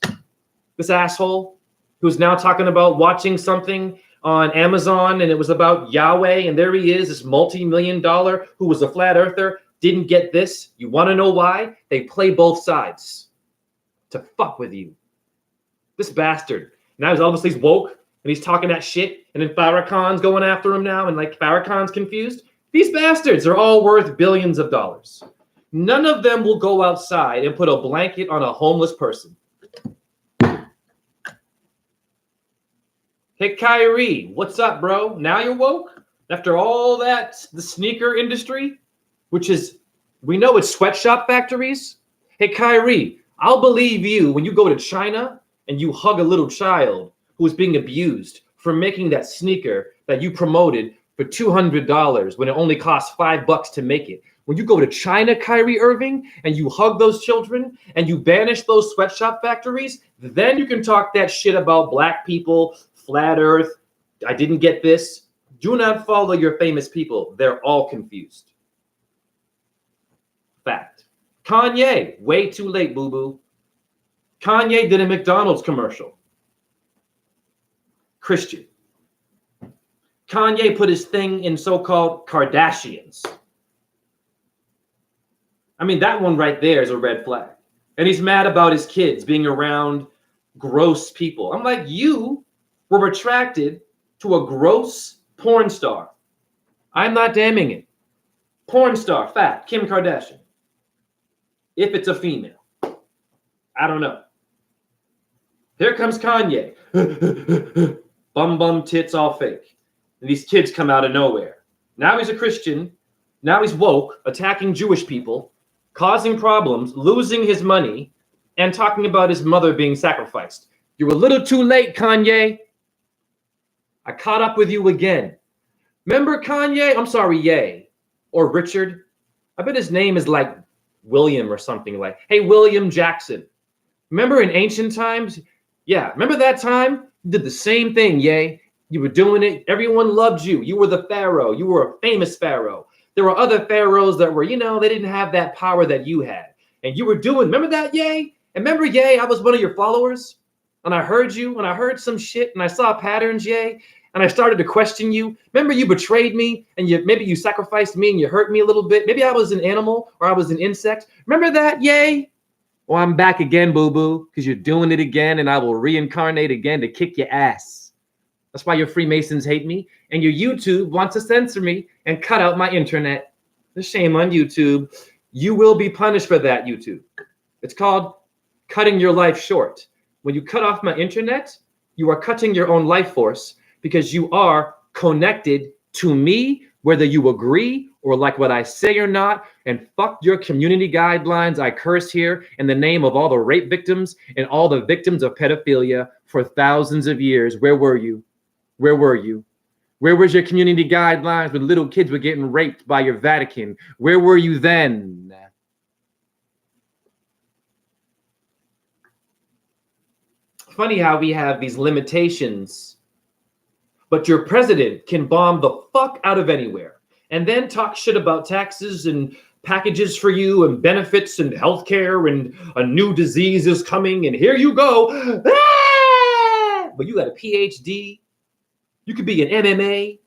This asshole who's now talking about watching something on Amazon and it was about Yahweh, and there he is, this multi-million-dollar who was a flat earther, didn't get this. You want to know why? They play both sides to fuck with you. This bastard. Now he's obviously woke and he's talking that shit, and then Farrakhan's going after him now, and like Farrakhan's confused. These bastards are all worth billions of dollars. None of them will go outside and put a blanket on a homeless person. Hey, Kyrie, what's up, bro? Now you're woke? After all that, the sneaker industry, which is, we know it's sweatshop factories. Hey, Kyrie, I'll believe you when you go to China and you hug a little child who is being abused for making that sneaker that you promoted for $200 when it only costs $5 to make it. When you go to China, Kyrie Irving, and you hug those children and you banish those sweatshop factories, then you can talk that shit about black people, flat earth. I didn't get this. Do not follow your famous people. They're all confused. Fact. Kanye, way too late, boo-boo. Kanye did a McDonald's commercial. Christian. Kanye put his thing in so-called Kardashians. I mean, that one right there is a red flag. And he's mad about his kids being around gross people. I'm like, you were attracted to a gross porn star. I'm not damning it. Porn star, fact, Kim Kardashian. If it's a female. I don't know. Here comes Kanye. Bum tits all fake. And these kids come out of nowhere. Now he's a Christian. Now he's woke, attacking Jewish people, causing problems, losing his money, and talking about his mother being sacrificed. You're a little too late, Kanye. I caught up with you again. Remember Kanye? I'm sorry, Ye. Or Richard. I bet his name is like William or something like, hey, William Jackson. Remember in ancient times? Yeah, remember that time? You did the same thing, Ye. You were doing it. Everyone loved you. You were the pharaoh. You were a famous pharaoh. There were other pharaohs that were, they didn't have that power that you had. And you were doing, remember that, Ye? And remember, Ye, I was one of your followers? And I heard you, and I heard some shit, and I saw patterns, Ye, and I started to question you. Remember you betrayed me, and maybe you sacrificed me, and you hurt me a little bit. Maybe I was an animal, or I was an insect. Remember that, Ye? Well, I'm back again, boo-boo, because you're doing it again, and I will reincarnate again to kick your ass. That's why your Freemasons hate me, and your YouTube wants to censor me and cut out my internet. The shame on YouTube. You will be punished for that, YouTube. It's called cutting your life short. When you cut off my internet, you are cutting your own life force because you are connected to me, whether you agree or like what I say or not, and fuck your community guidelines. I curse here in the name of all the rape victims and all the victims of pedophilia for thousands of years. Where were you? Where were you? Where was your community guidelines when little kids were getting raped by your Vatican? Where were you then? Funny how we have these limitations, but your president can bomb the fuck out of anywhere and then talk shit about taxes and packages for you and benefits and healthcare and a new disease is coming and here you go. Ah! But you got a PhD. You could be an MMA.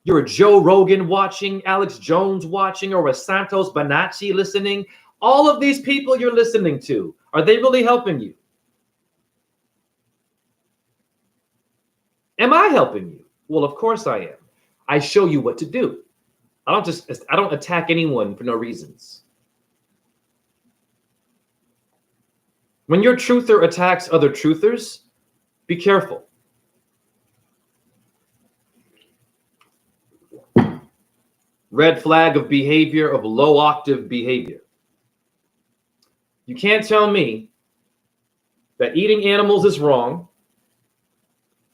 You're a Joe Rogan watching, Alex Jones watching, or a Santos Bonacci listening. All of these people you're listening to, are they really helping you? Am I helping you? Well, of course I am. I show you what to do. I don't attack anyone for no reasons. When your truther attacks other truthers, be careful. Red flag of behavior, of low octave behavior. You can't tell me that eating animals is wrong,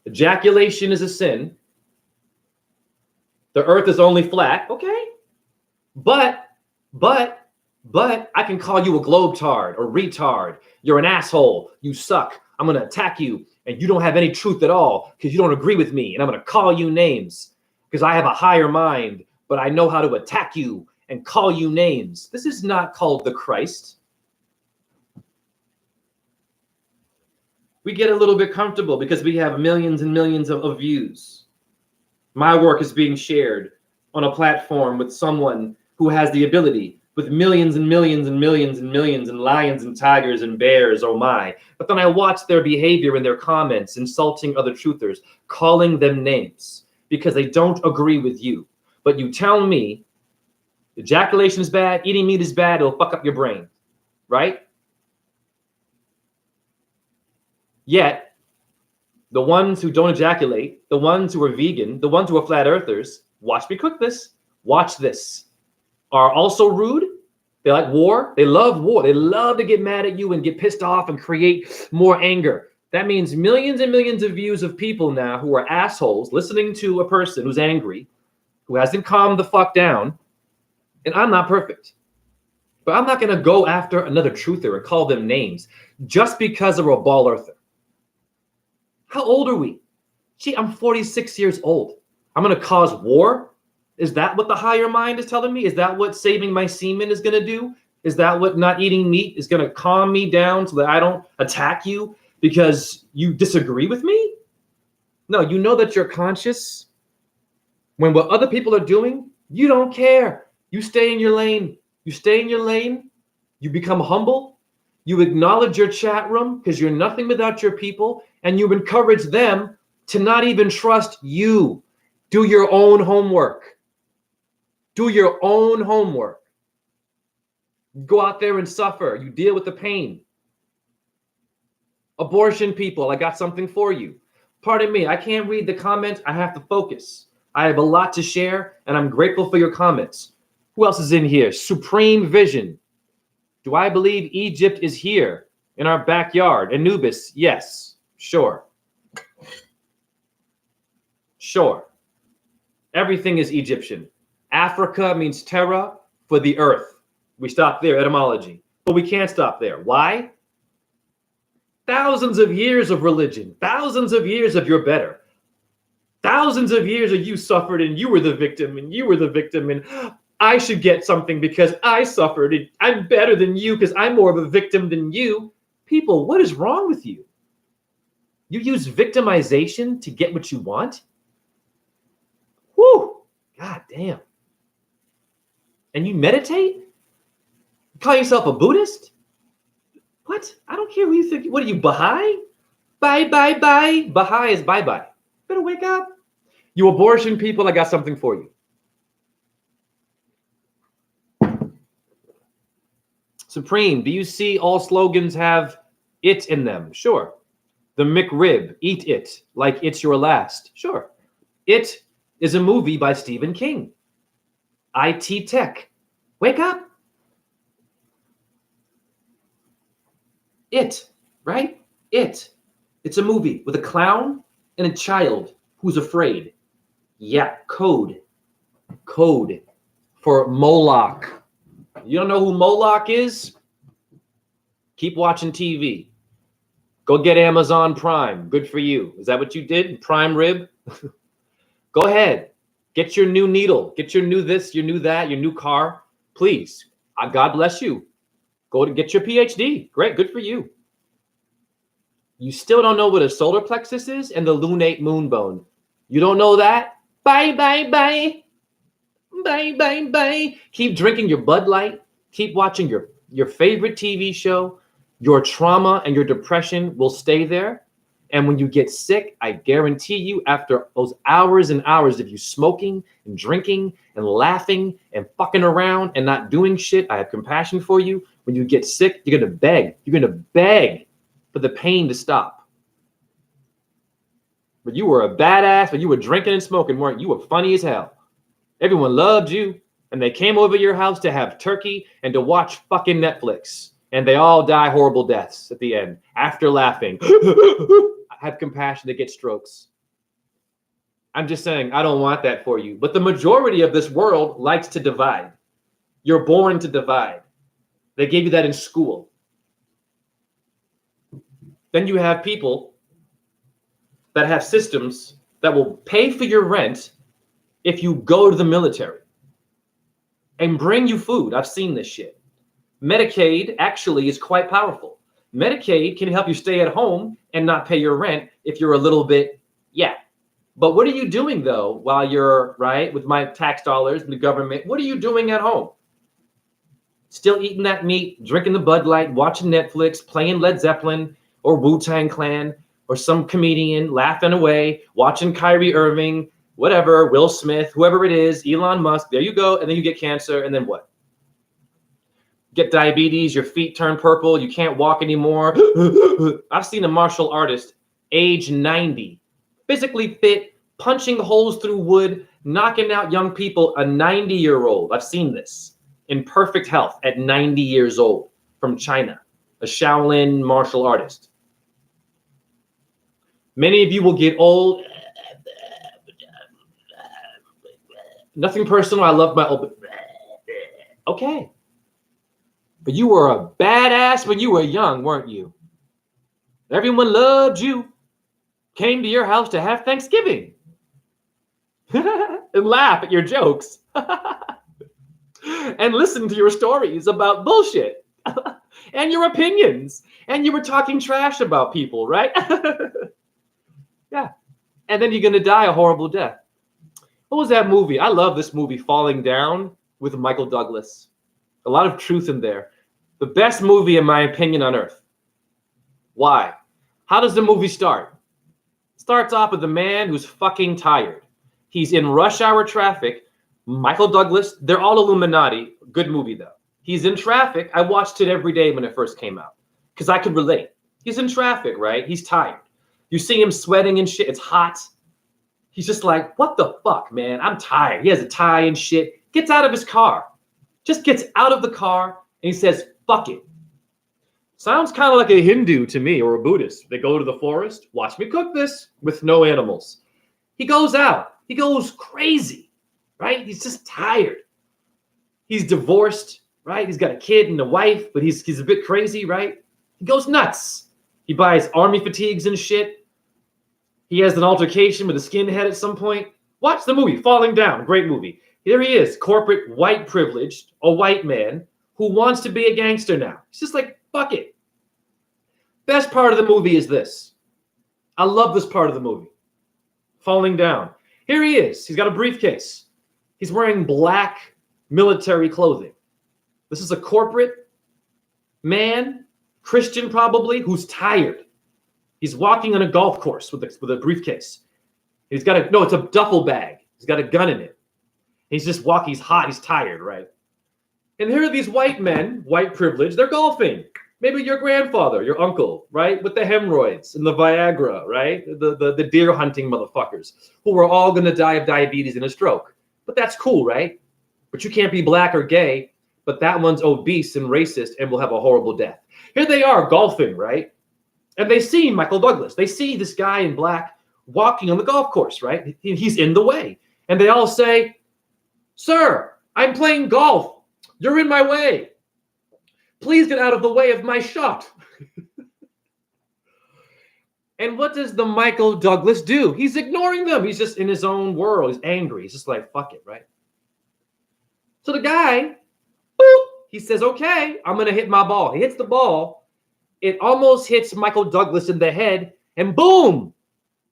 ejaculation is a sin, the earth is only flat, okay, But I can call you a globetard or retard. You're an asshole. You suck. I'm going to attack you. And you don't have any truth at all because you don't agree with me. And I'm going to call you names because I have a higher mind, but I know how to attack you and call you names. This is not called the Christ. We get a little bit comfortable because we have millions and millions of views. My work is being shared on a platform with someone who has the ability, with millions and millions and millions and millions and lions and tigers and bears, oh my. But then I watch their behavior in their comments, insulting other truthers, calling them names because they don't agree with you. But you tell me ejaculation is bad, eating meat is bad, it'll fuck up your brain, right? Yet, the ones who don't ejaculate, the ones who are vegan, the ones who are flat earthers, watch me cook this, watch this, are also rude. They like war. They love war. They love to get mad at you and get pissed off and create more anger. That means millions and millions of views of people now who are assholes listening to a person who's angry, who hasn't calmed the fuck down. And I'm not perfect. But I'm not going to go after another truther and call them names just because they're a ball earther. How old are we? Gee, I'm 46 years old. I'm going to cause war? Is that what the higher mind is telling me? Is that what saving my semen is going to do? Is that what not eating meat is going to calm me down so that I don't attack you because you disagree with me? No, you know that you're conscious when what other people are doing, you don't care. You stay in your lane. You stay in your lane. You become humble. You acknowledge your chat room because you're nothing without your people, and you encourage them to not even trust you. Do your own homework. Do your own homework. Go out there and suffer. You deal with the pain. Abortion people, I got something for you. Pardon me, I can't read the comments. I have to focus. I have a lot to share, and I'm grateful for your comments. Who else is in here? Supreme Vision. Do I believe Egypt is here in our backyard? Anubis, yes, sure. Sure. Everything is Egyptian. Africa means terra for the earth. We stop there, etymology. But we can't stop there. Why? Thousands of years of religion, thousands of years of you're better. Thousands of years of you suffered and you were the victim and you were the victim and I should get something because I suffered and I'm better than you because I'm more of a victim than you. People, what is wrong with you? You use victimization to get what you want? Whew, God damn. And you meditate? You call yourself a Buddhist? What? I don't care who you think. What are you, Baha'i? Bye, bye, bye. Baha'i is bye-bye. Better wake up. You abortion people, I got something for you. Supreme, do you see all slogans have it in them? Sure. The McRib, eat it like it's your last. Sure. It is a movie by Stephen King. IT Tech. Wake up. It, right? It. It's a movie with a clown and a child who's afraid. Yeah, code. Code for Moloch. You don't know who Moloch is? Keep watching TV. Go get Amazon Prime. Good for you. Is that what you did? Prime rib? Go ahead. Get your new needle. Get your new this, your new that, your new car. Please. God bless you. Go to get your PhD. Great. Good for you. You still don't know what a solar plexus is and the lunate moon bone. You don't know that? Bye, bye, bye. Bye, bye, bye. Keep drinking your Bud Light. Keep watching your favorite TV show. Your trauma and your depression will stay there. And when you get sick, I guarantee you, after those hours and hours of you smoking and drinking and laughing and fucking around and not doing shit, I have compassion for you. When you get sick, you're going to beg. You're going to beg for the pain to stop. But you were a badass, but you were drinking and smoking, weren't you? You were funny as hell. Everyone loved you. And they came over your house to have turkey and to watch fucking Netflix. And they all die horrible deaths at the end after laughing. I have compassion to get strokes. I'm just saying, I don't want that for you. But the majority of this world likes to divide. You're born to divide. They gave you that in school. Then you have people that have systems that will pay for your rent if you go to the military and bring you food. I've seen this shit. Medicaid actually is quite powerful. Medicaid can help you stay at home and not pay your rent if you're a little bit, But what are you doing though while you're, right, with my tax dollars and the government? What are you doing at home? Still eating that meat, drinking the Bud Light, watching Netflix, playing Led Zeppelin or Wu-Tang Clan or some comedian laughing away, watching Kyrie Irving, whatever, Will Smith, whoever it is, Elon Musk. There you go. And then you get cancer. And then what? Get diabetes, your feet turn purple, you can't walk anymore. I've seen a martial artist, age 90, physically fit, punching holes through wood, knocking out young people, a 90-year-old. I've seen this in perfect health at 90 years old from China, a Shaolin martial artist. Many of you will get old. Nothing personal. I love my old. Okay. But you were a badass when you were young, weren't you? Everyone loved you. Came to your house to have Thanksgiving. And laugh at your jokes. And listen to your stories about bullshit. And your opinions. And you were talking trash about people, right? Yeah. And then you're going to die a horrible death. What was that movie? I love this movie, Falling Down, with Michael Douglas. A lot of truth in there. The best movie, in my opinion, on earth. Why? How does the movie start? It starts off with a man who's fucking tired. He's in rush hour traffic. Michael Douglas, they're all Illuminati. Good movie, though. He's in traffic. I watched it every day when it first came out because I could relate. He's in traffic, right? He's tired. You see him sweating and shit. It's hot. He's just like, what the fuck, man? I'm tired. He has a tie and shit. Gets out of his car. Just gets out of the car and he says, fuck it. Sounds kind of like a Hindu to me or a Buddhist. They go to the forest, watch me cook this with no animals. He goes out. He goes crazy, right? He's just tired. He's divorced, right? He's got a kid and a wife, but he's a bit crazy, right? He goes nuts. He buys army fatigues and shit. He has an altercation with a skinhead at some point. Watch the movie, Falling Down. Great movie. Here he is, corporate, white privileged, a white man who wants to be a gangster now. He's just like, fuck it. Best part of the movie is this. I love this part of the movie. Falling Down. Here he is. He's got a briefcase. He's wearing black military clothing. This is a corporate man, Christian probably, who's tired. He's walking on a golf course with a briefcase. He's got it's a duffel bag. He's got a gun in it. He's just walking. He's hot. He's tired, right? And here are these white men, white privilege. They're golfing. Maybe your grandfather, your uncle, right? With the hemorrhoids and the Viagra, right? The deer hunting motherfuckers who are all going to die of diabetes and a stroke. But that's cool, right? But you can't be black or gay. But that one's obese and racist and will have a horrible death. Here they are golfing, right? And they see Michael Douglas. They see this guy in black walking on the golf course, right? He's in the way. And they all say, "Sir, I'm playing golf. You're in my way. Please get out of the way of my shot." And what does the Michael Douglas do? He's ignoring them. He's just in his own world. He's angry. He's just like, fuck it, right? So the guy, boop, he says, okay, I'm going to hit my ball. He hits the ball. It almost hits Michael Douglas in the head, and boom,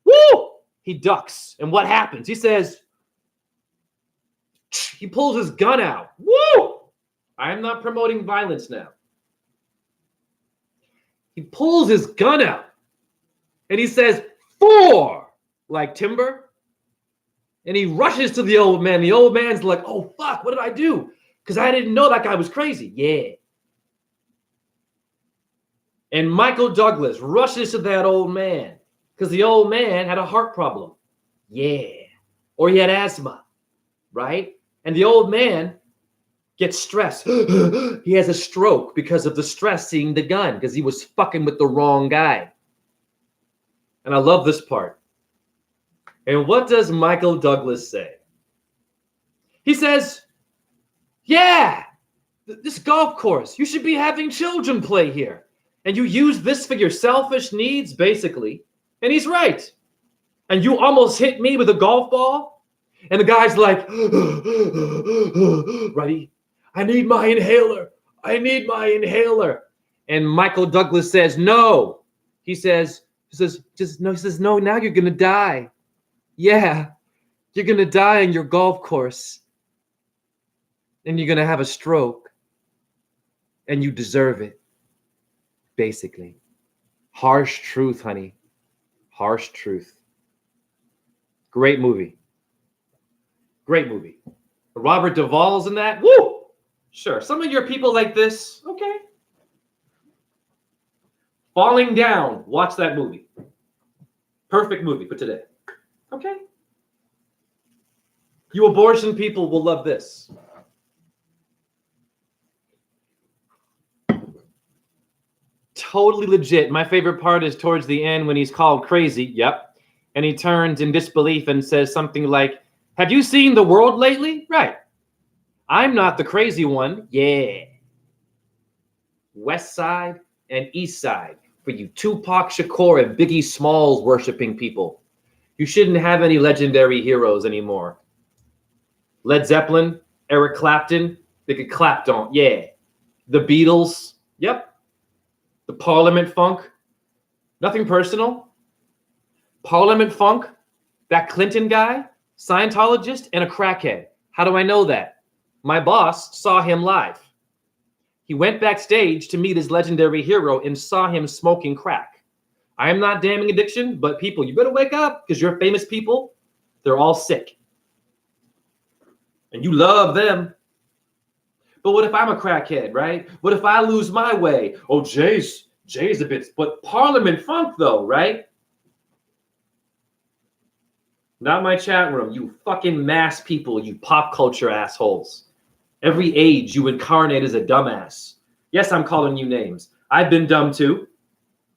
woo, he ducks. And what happens? He says, he pulls his gun out. Woo! I am not promoting violence now. He pulls his gun out, and he says, "For," like timber. And he rushes to the old man. The old man's like, oh, fuck, what did I do? Because I didn't know that guy was crazy. Yeah. And Michael Douglas rushes to that old man because the old man had a heart problem. Yeah. Or he had asthma, right? And the old man gets stressed. He has a stroke because of the stress seeing the gun because he was fucking with the wrong guy. And I love this part. And what does Michael Douglas say? He says, yeah, This golf course, you should be having children play here. And you use this for your selfish needs, basically. And he's right. And you almost hit me with a golf ball. And the guy's like, ready? I need my inhaler. I need my inhaler. And Michael Douglas says, no. He says, no, now you're going to die. Yeah, you're going to die on your golf course. And you're going to have a stroke. And you deserve it. Basically. Harsh truth, honey. Harsh truth. Great movie. Great movie. Robert Duvall's in that. Woo! Sure. Some of your people like this. Okay. Falling Down. Watch that movie. Perfect movie for today. Okay. You abortion people will love this. Totally legit. My favorite part is towards the end when he's called crazy. Yep. And he turns in disbelief and says something like, have you seen the world lately? Right. I'm not the crazy one. Yeah. West Side and East Side for you Tupac Shakur and Biggie Smalls worshiping people. You shouldn't have any legendary heroes anymore. Led Zeppelin, Eric Clapton, they get clapped on. Yeah. The Beatles. Yep. The Parliament Funk. Nothing personal. Parliament Funk. That Clinton guy, Scientologist, and a crackhead. How do I know that? My boss saw him live. He went backstage to meet his legendary hero and saw him smoking crack. I am not damning addiction, but people, you better wake up because you're famous people. They're all sick. And you love them. But what if I'm a crackhead, right? What if I lose my way? Oh, Jay's a bit, but Parliament Funk though, right? Not my chat room, you fucking mass people, you pop culture assholes. Every age you incarnate as a dumbass. Yes, I'm calling you names. I've been dumb too.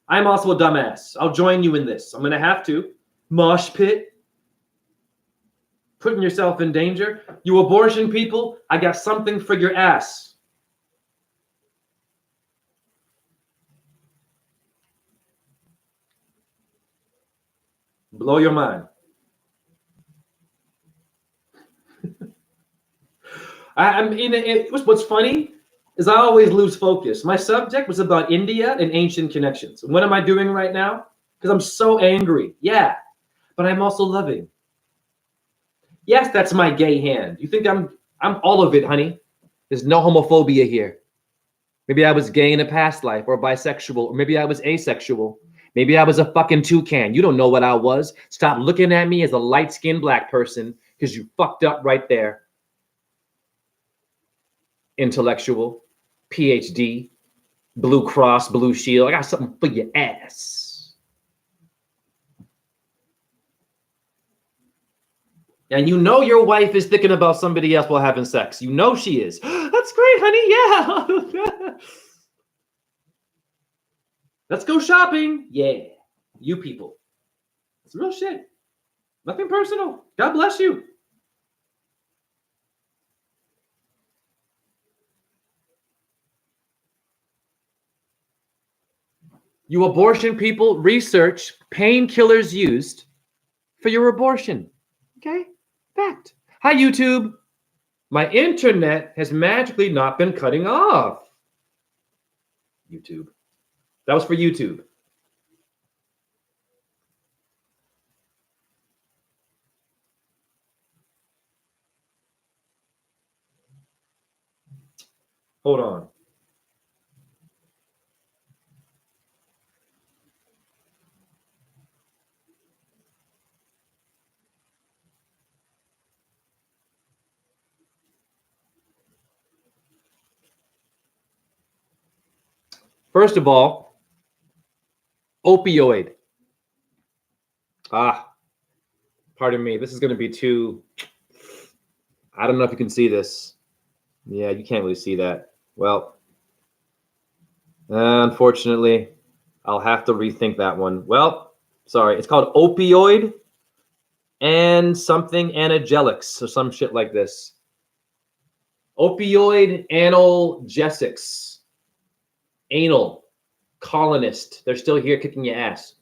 I'm also a dumbass. I'll join you in this. I'm gonna have to. Mosh pit. Putting yourself in danger. You abortion people, I got something for your ass. Blow your mind. I mean, what's funny is I always lose focus. My subject was about India and ancient connections. What am I doing right now? Because I'm so angry. Yeah, but I'm also loving. Yes, that's my gay hand. You think I'm all of it, honey. There's no homophobia here. Maybe I was gay in a past life or bisexual, or maybe I was asexual. Maybe I was a fucking toucan. You don't know what I was. Stop looking at me as a light-skinned black person because you fucked up right there. Intellectual, PhD, Blue Cross, Blue Shield. I got something for your ass. And you know your wife is thinking about somebody else while having sex. You know she is. That's great, honey. Yeah. Let's go shopping. Yeah. You people. It's real shit. Nothing personal. God bless you. You abortion people, research painkillers used for your abortion. Okay? Fact. Hi, YouTube. My internet has magically not been cutting off. YouTube. That was for YouTube. Hold on. First of all, opioid. Pardon me. This is going to be too... I don't know if you can see this. Yeah, you can't really see that. Well, unfortunately, I'll have to rethink that one. Well, sorry. It's called opioid and something anagelics or some shit like this. Opioid analgesics. Anal. Colonist. They're still here kicking your ass.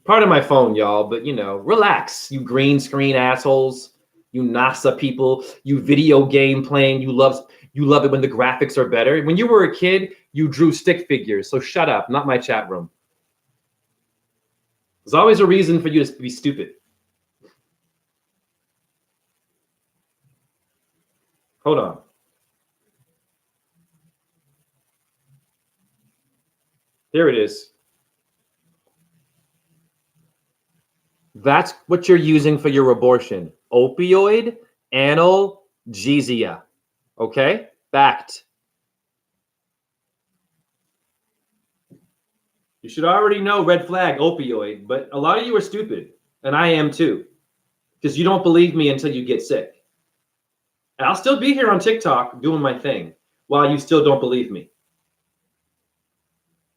Pardon my phone, y'all, but you know, relax, you green screen assholes, you NASA people, you video game playing, you love it when the graphics are better. When you were a kid, you drew stick figures, so shut up, not my chat room. There's always a reason for you to be stupid. Hold on. There it is. That's what you're using for your abortion. Opioid analgesia. Okay? Fact. You should already know red flag, opioid, but a lot of you are stupid, and I am too, because you don't believe me until you get sick. And I'll still be here on TikTok doing my thing while you still don't believe me.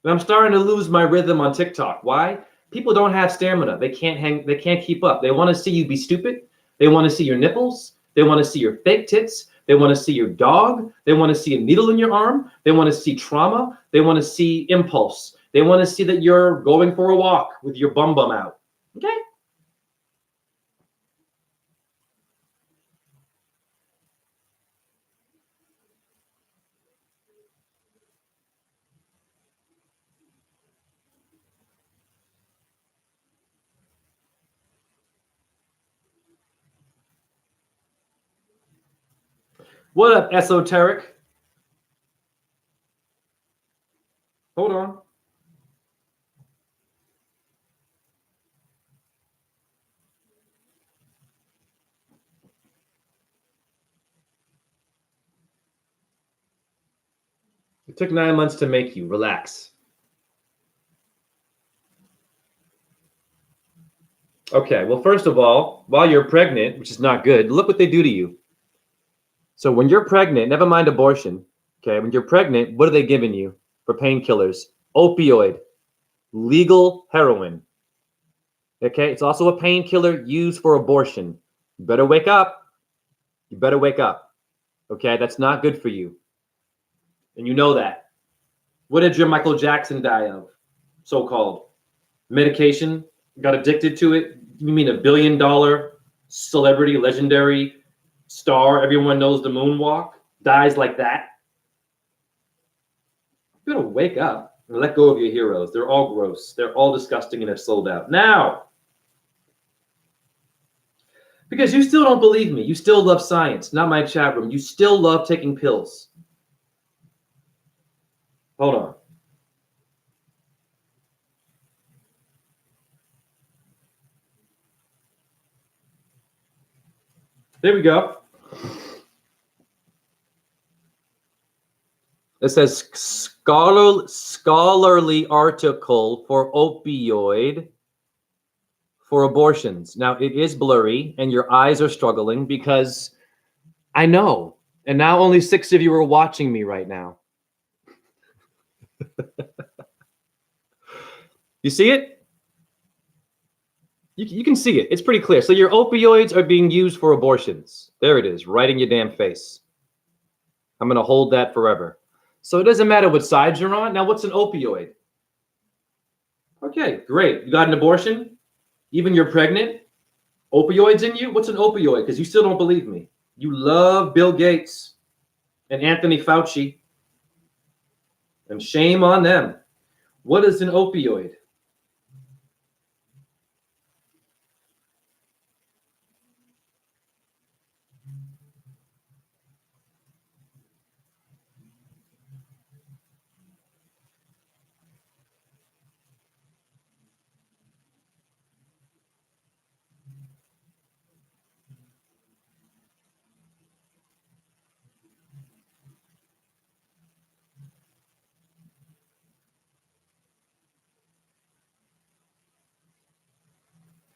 And I'm starting to lose my rhythm on TikTok. Why? People don't have stamina. They can't keep up. They want to see you be stupid. They want to see your nipples. They want to see your fake tits. They want to see your dog. They want to see a needle in your arm. They want to see trauma. They want to see impulse. They want to see that you're going for a walk with your bum out. Okay? What up, esoteric? Hold on. It took 9 months to make you. Relax. Okay, well, first of all, while you're pregnant, which is not good, look what they do to you. So when you're pregnant, never mind abortion, okay, when you're pregnant, what are they giving you for painkillers? Opioid, legal heroin. Okay, it's also a painkiller used for abortion. You better wake up. You better wake up. Okay, that's not good for you. And you know that. What did your Michael Jackson die of? So-called medication? Got addicted to it? You mean $1 billion celebrity, legendary star, everyone knows the moonwalk, dies like that? You gotta wake up and let go of your heroes. They're all gross. They're all disgusting and have sold out. Now, because you still don't believe me. You still love science, not my chat room. You still love taking pills. Hold on. There we go. It says scholarly article for opioid for abortions. Now, it is blurry and your eyes are struggling because I know. And now only 6 of you are watching me right now. You see it? You can see it. It's pretty clear. So your opioids are being used for abortions. There it is, right in your damn face. I'm going to hold that forever. So it doesn't matter what side you're on. Now, what's an opioid? Okay, great. You got an abortion? Even you're pregnant? Opioids in you? What's an opioid? Because you still don't believe me. You love Bill Gates and Anthony Fauci. And shame on them. What is an opioid?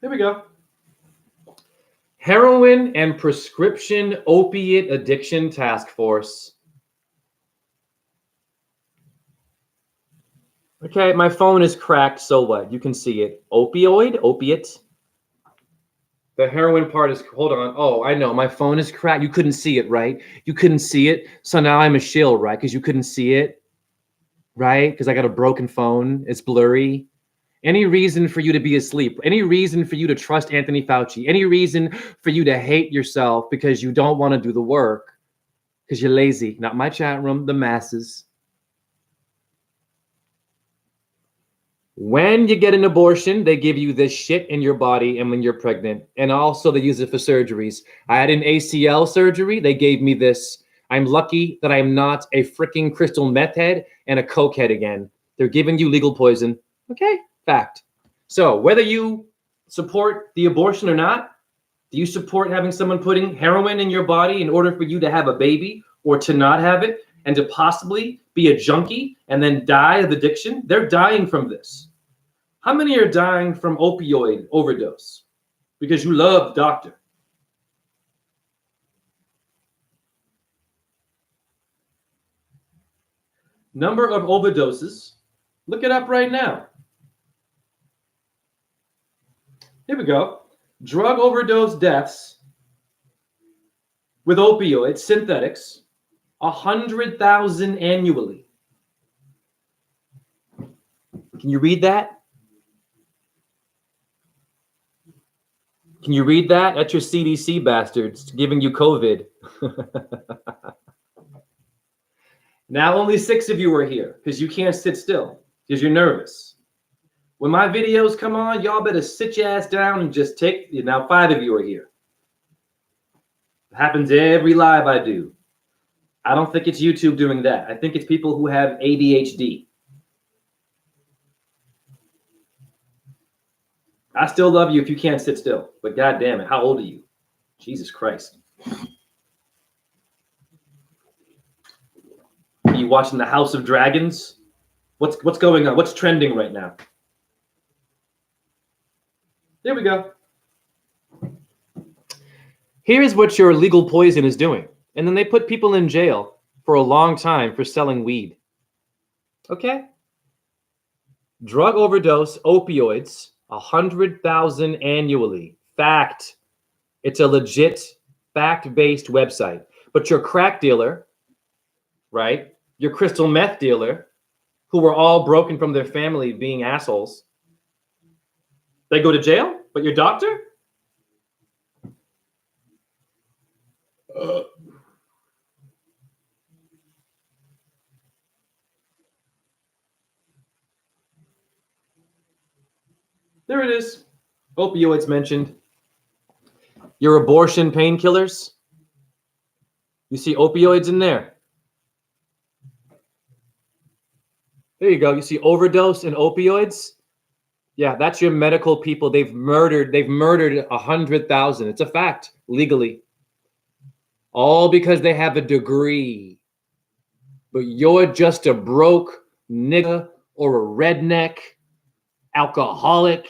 Here we go. Heroin and Prescription Opiate Addiction Task Force. Okay, my phone is cracked, so what? You can see it. Opioid, opiate. The heroin part is, hold on. Oh, I know. My phone is cracked. You couldn't see it, right? You couldn't see it. So now I'm a shill, right? Because you couldn't see it, right? Because I got a broken phone. It's blurry. Any reason for you to be asleep? Any reason for you to trust Anthony Fauci? Any reason for you to hate yourself because you don't want to do the work? Because you're lazy. Not my chat room, the masses. When you get an abortion, they give you this shit in your body and when you're pregnant. And also they use it for surgeries. I had an ACL surgery. They gave me this. I'm lucky that I'm not a freaking crystal meth head and a coke head again. They're giving you legal poison. Okay, fact. So whether you support the abortion or not, do you support having someone putting heroin in your body in order for you to have a baby or to not have it and to possibly be a junkie and then die of addiction? They're dying from this. How many are dying from opioid overdose? Because you love the doctor. Number of overdoses. Look it up right now. Here we go. Drug overdose deaths with opioids, synthetics, 100,000 annually. Can you read that? Can you read that? That's your CDC bastards giving you COVID. Now only 6 of you are here because you can't sit still because you're nervous. When my videos come on, y'all better sit your ass down and just take. Now 5 of you are here. It happens every live I do. I don't think it's YouTube doing that. I think it's people who have ADHD. I still love you if you can't sit still, but God damn it, how old are you? Jesus Christ. Are you watching the House of Dragons? What's going on? What's trending right now? There we go. Here's what your legal poison is doing. And then they put people in jail for a long time for selling weed. Okay? Drug overdose, opioids, 100,000 annually. Fact. It's a legit fact-based website. But your crack dealer, right? Your crystal meth dealer, who were all broken from their family being assholes, they go to jail? But your doctor? There it is. Opioids mentioned. Your abortion painkillers. You see opioids in there. There you go. You see overdose and opioids. Yeah, that's your medical people. They've murdered 100,000. It's a fact, legally. All because they have a degree. But you're just a broke nigga or a redneck, alcoholic.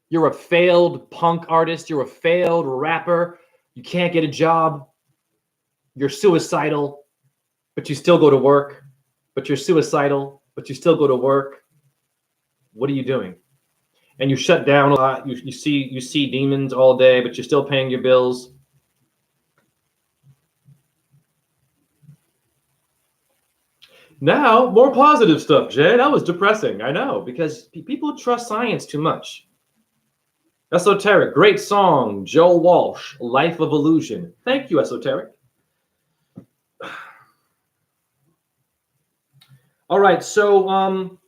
You're a failed punk artist. You're a failed rapper. You can't get a job. You're suicidal, but you still go to work. But you're suicidal, but you still go to work. What are you doing? And you shut down a lot. You see demons all day, but you're still paying your bills. Now, more positive stuff, Jay. That was depressing. I know, because people trust science too much. Esoteric, great song. Joe Walsh, Life of Illusion. Thank you, Esoteric. All right, so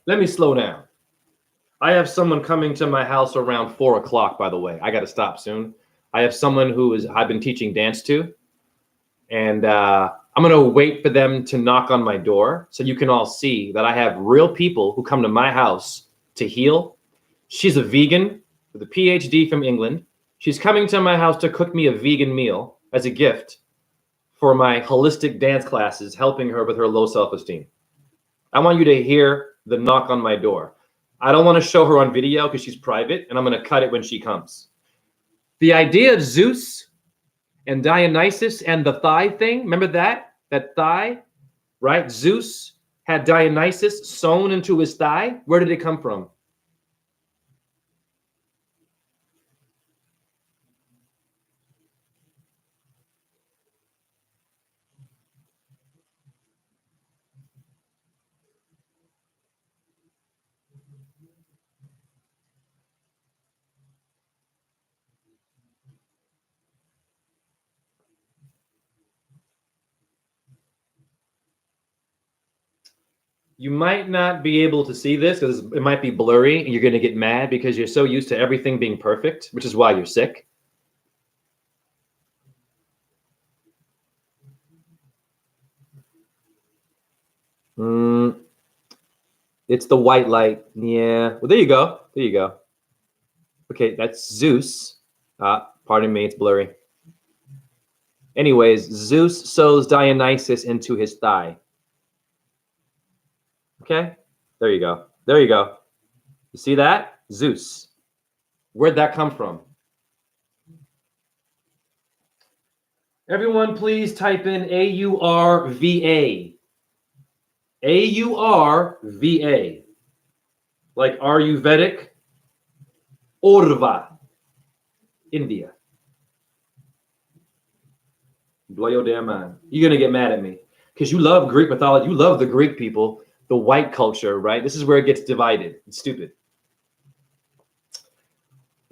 let me slow down. I have someone coming to my house around 4 o'clock, by the way. I got to stop soon. I have someone I've been teaching dance to, and I'm going to wait for them to knock on my door so you can all see that I have real people who come to my house to heal. She's a vegan with a PhD from England. She's coming to my house to cook me a vegan meal as a gift for my holistic dance classes, helping her with her low self-esteem. I want you to hear the knock on my door. I don't want to show her on video because she's private, and I'm going to cut it when she comes. The idea of Zeus and Dionysus and the thigh thing, remember that? That thigh, right? Zeus had Dionysus sewn into his thigh? Where did it come from? You might not be able to see this because it might be blurry and you're going to get mad because you're so used to everything being perfect, which is why you're sick. It's the white light. Yeah. Well, there you go. There you go. Okay, that's Zeus. Pardon me, it's blurry. Anyways, Zeus sews Dionysus into his thigh. Okay, there you go. There you go. You see that? Zeus. Where'd that come from? Everyone, please type in AURVA. AURVA. Like Ayurvedic. Urva. India. Blow your damn mind. You're going to get mad at me because you love Greek mythology. You love the Greek people, the white culture, right? This is where it gets divided. It's stupid.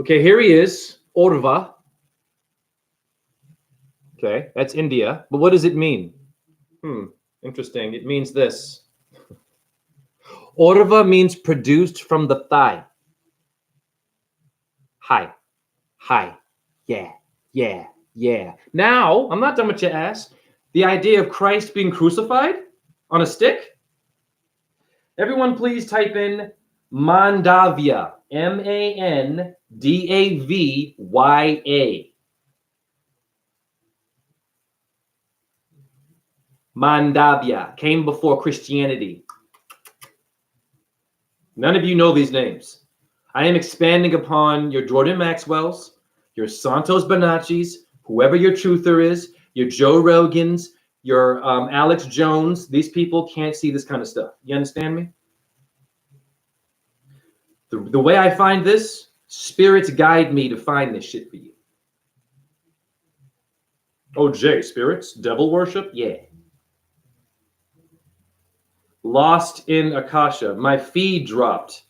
Okay, here he is. Urva. Okay, that's India. But what does it mean? Interesting. It means this. Urva means produced from the thigh. Hi. Yeah. Now, I'm not done with your ass. The idea of Christ being crucified on a stick. Everyone please type in Mandavya. Mandavya. Mandavya came before Christianity. None of you know these names. I am expanding upon your Jordan Maxwell's, your Santos Bonacci's, whoever your truther is, your Joe Rogans, your Alex Jones. These people can't see this kind of stuff. You understand me? The way I find this, spirits guide me to find this shit for you. Oh, Jay, spirits? Devil worship? Yeah. Lost in Akasha. My feed dropped.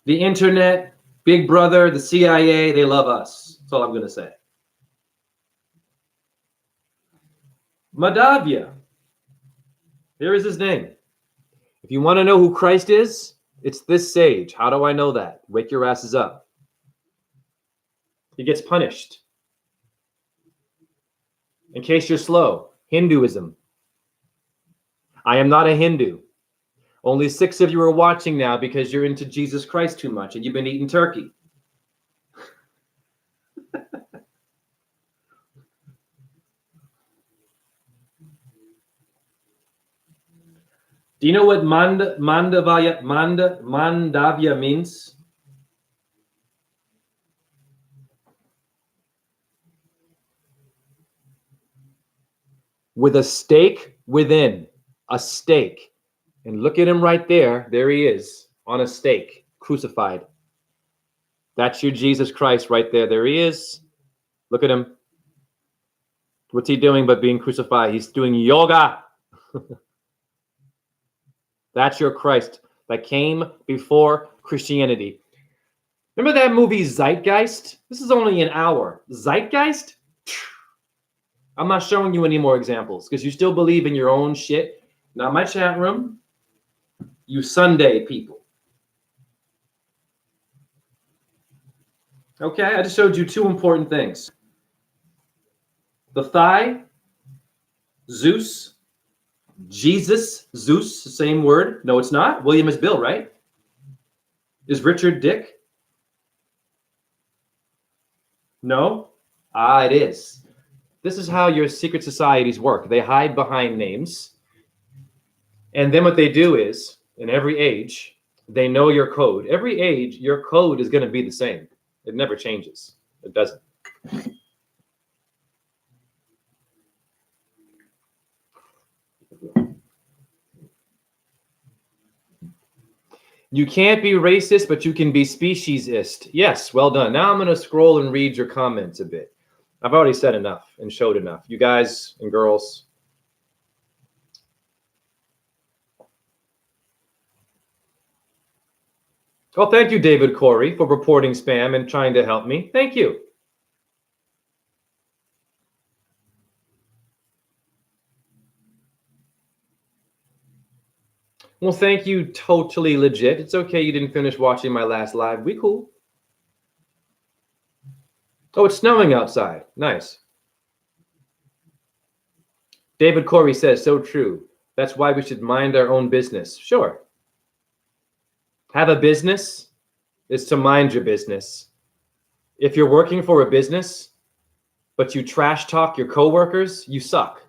The internet, Big Brother, the CIA, they love us. That's all I'm going to say. Madhavya. Here is his name. If you want to know who Christ is, it's this sage. How do I know that? Wake your asses up. He gets punished. In case you're slow, Hinduism. I am not a Hindu. Only 6 of you are watching now because you're into Jesus Christ too much and you've been eating turkey. Do you know what Mandavya means? With a stake within. A stake. And look at him right there. There he is on a stake, crucified. That's your Jesus Christ right there. There he is. Look at him. What's he doing but being crucified? He's doing yoga. That's your Christ that came before Christianity. Remember that movie Zeitgeist? This is only an hour. Zeitgeist? I'm not showing you any more examples because you still believe in your own shit. Not my chat room. You Sunday people. Okay, I just showed you 2 important things. The thigh, Zeus, Jesus, Zeus, same word. No, it's not. William is Bill, right? Is Richard Dick? No? It is. This is how your secret societies work. They hide behind names. And then what they do is, in every age, they know your code. Every age, your code is going to be the same. It never changes. It doesn't. You can't be racist, but you can be speciesist. Yes, well done. Now I'm going to scroll and read your comments a bit. I've already said enough and showed enough. You guys and girls. Oh, thank you, David Corey, for reporting spam and trying to help me. Thank you. Well, thank you, totally legit. It's okay you didn't finish watching my last live. We cool. Oh, it's snowing outside. Nice. David Corey says, so true. That's why we should mind our own business. Sure. Have a business is to mind your business. If you're working for a business, but you trash talk your coworkers, you suck.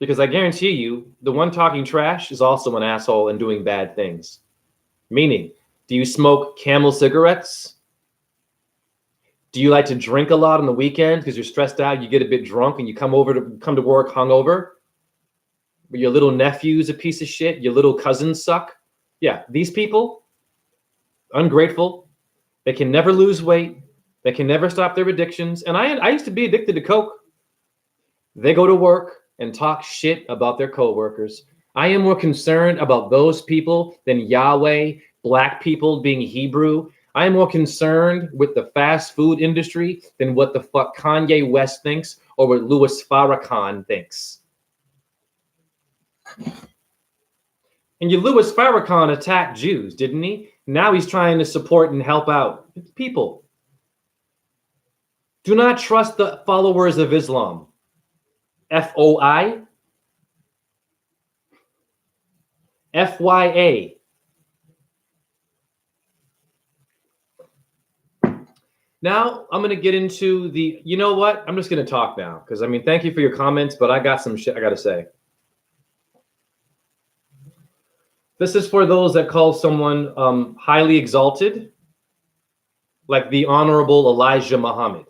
Because I guarantee you, the one talking trash is also an asshole and doing bad things. Meaning, do you smoke Camel cigarettes? Do you like to drink a lot on the weekend because you're stressed out, you get a bit drunk, and you come to work hungover? But your little nephew's a piece of shit, your little cousins suck? Yeah, these people, ungrateful, they can never lose weight, they can never stop their addictions. And I used to be addicted to Coke. They go to work and talk shit about their coworkers. I am more concerned about those people than Yahweh, black people being Hebrew. I am more concerned with the fast food industry than what the fuck Kanye West thinks or what Louis Farrakhan thinks. And your Louis Farrakhan attacked Jews, didn't he? Now he's trying to support and help out people. Do not trust the followers of Islam. FOI? FYA. Now I'm going to get into you know what? I'm just going to talk now because, I mean, thank you for your comments, but I got some shit I got to say. This is for those that call someone highly exalted, like the Honorable Elijah Muhammad.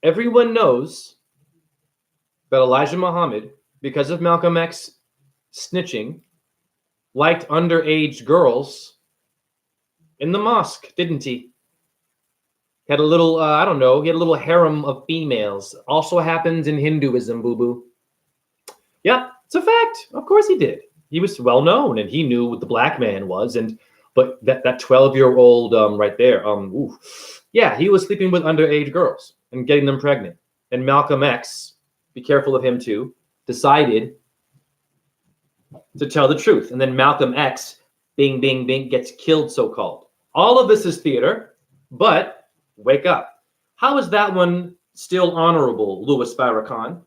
Everyone knows that Elijah Muhammad, because of Malcolm X snitching, liked underage girls in the mosque, didn't he? Had a little, I don't know, he had a little harem of females. Also happens in Hinduism, boo-boo. Yeah, it's a fact. Of course he did. He was well known, and he knew what the black man was. But that 12-year-old right there, yeah, he was sleeping with underage girls and getting them pregnant. And Malcolm X, be careful of him too, decided to tell the truth. And then Malcolm X, bing, bing, bing, gets killed, so-called. All of this is theater, but wake up. How is that one still honorable, Louis Farrakhan?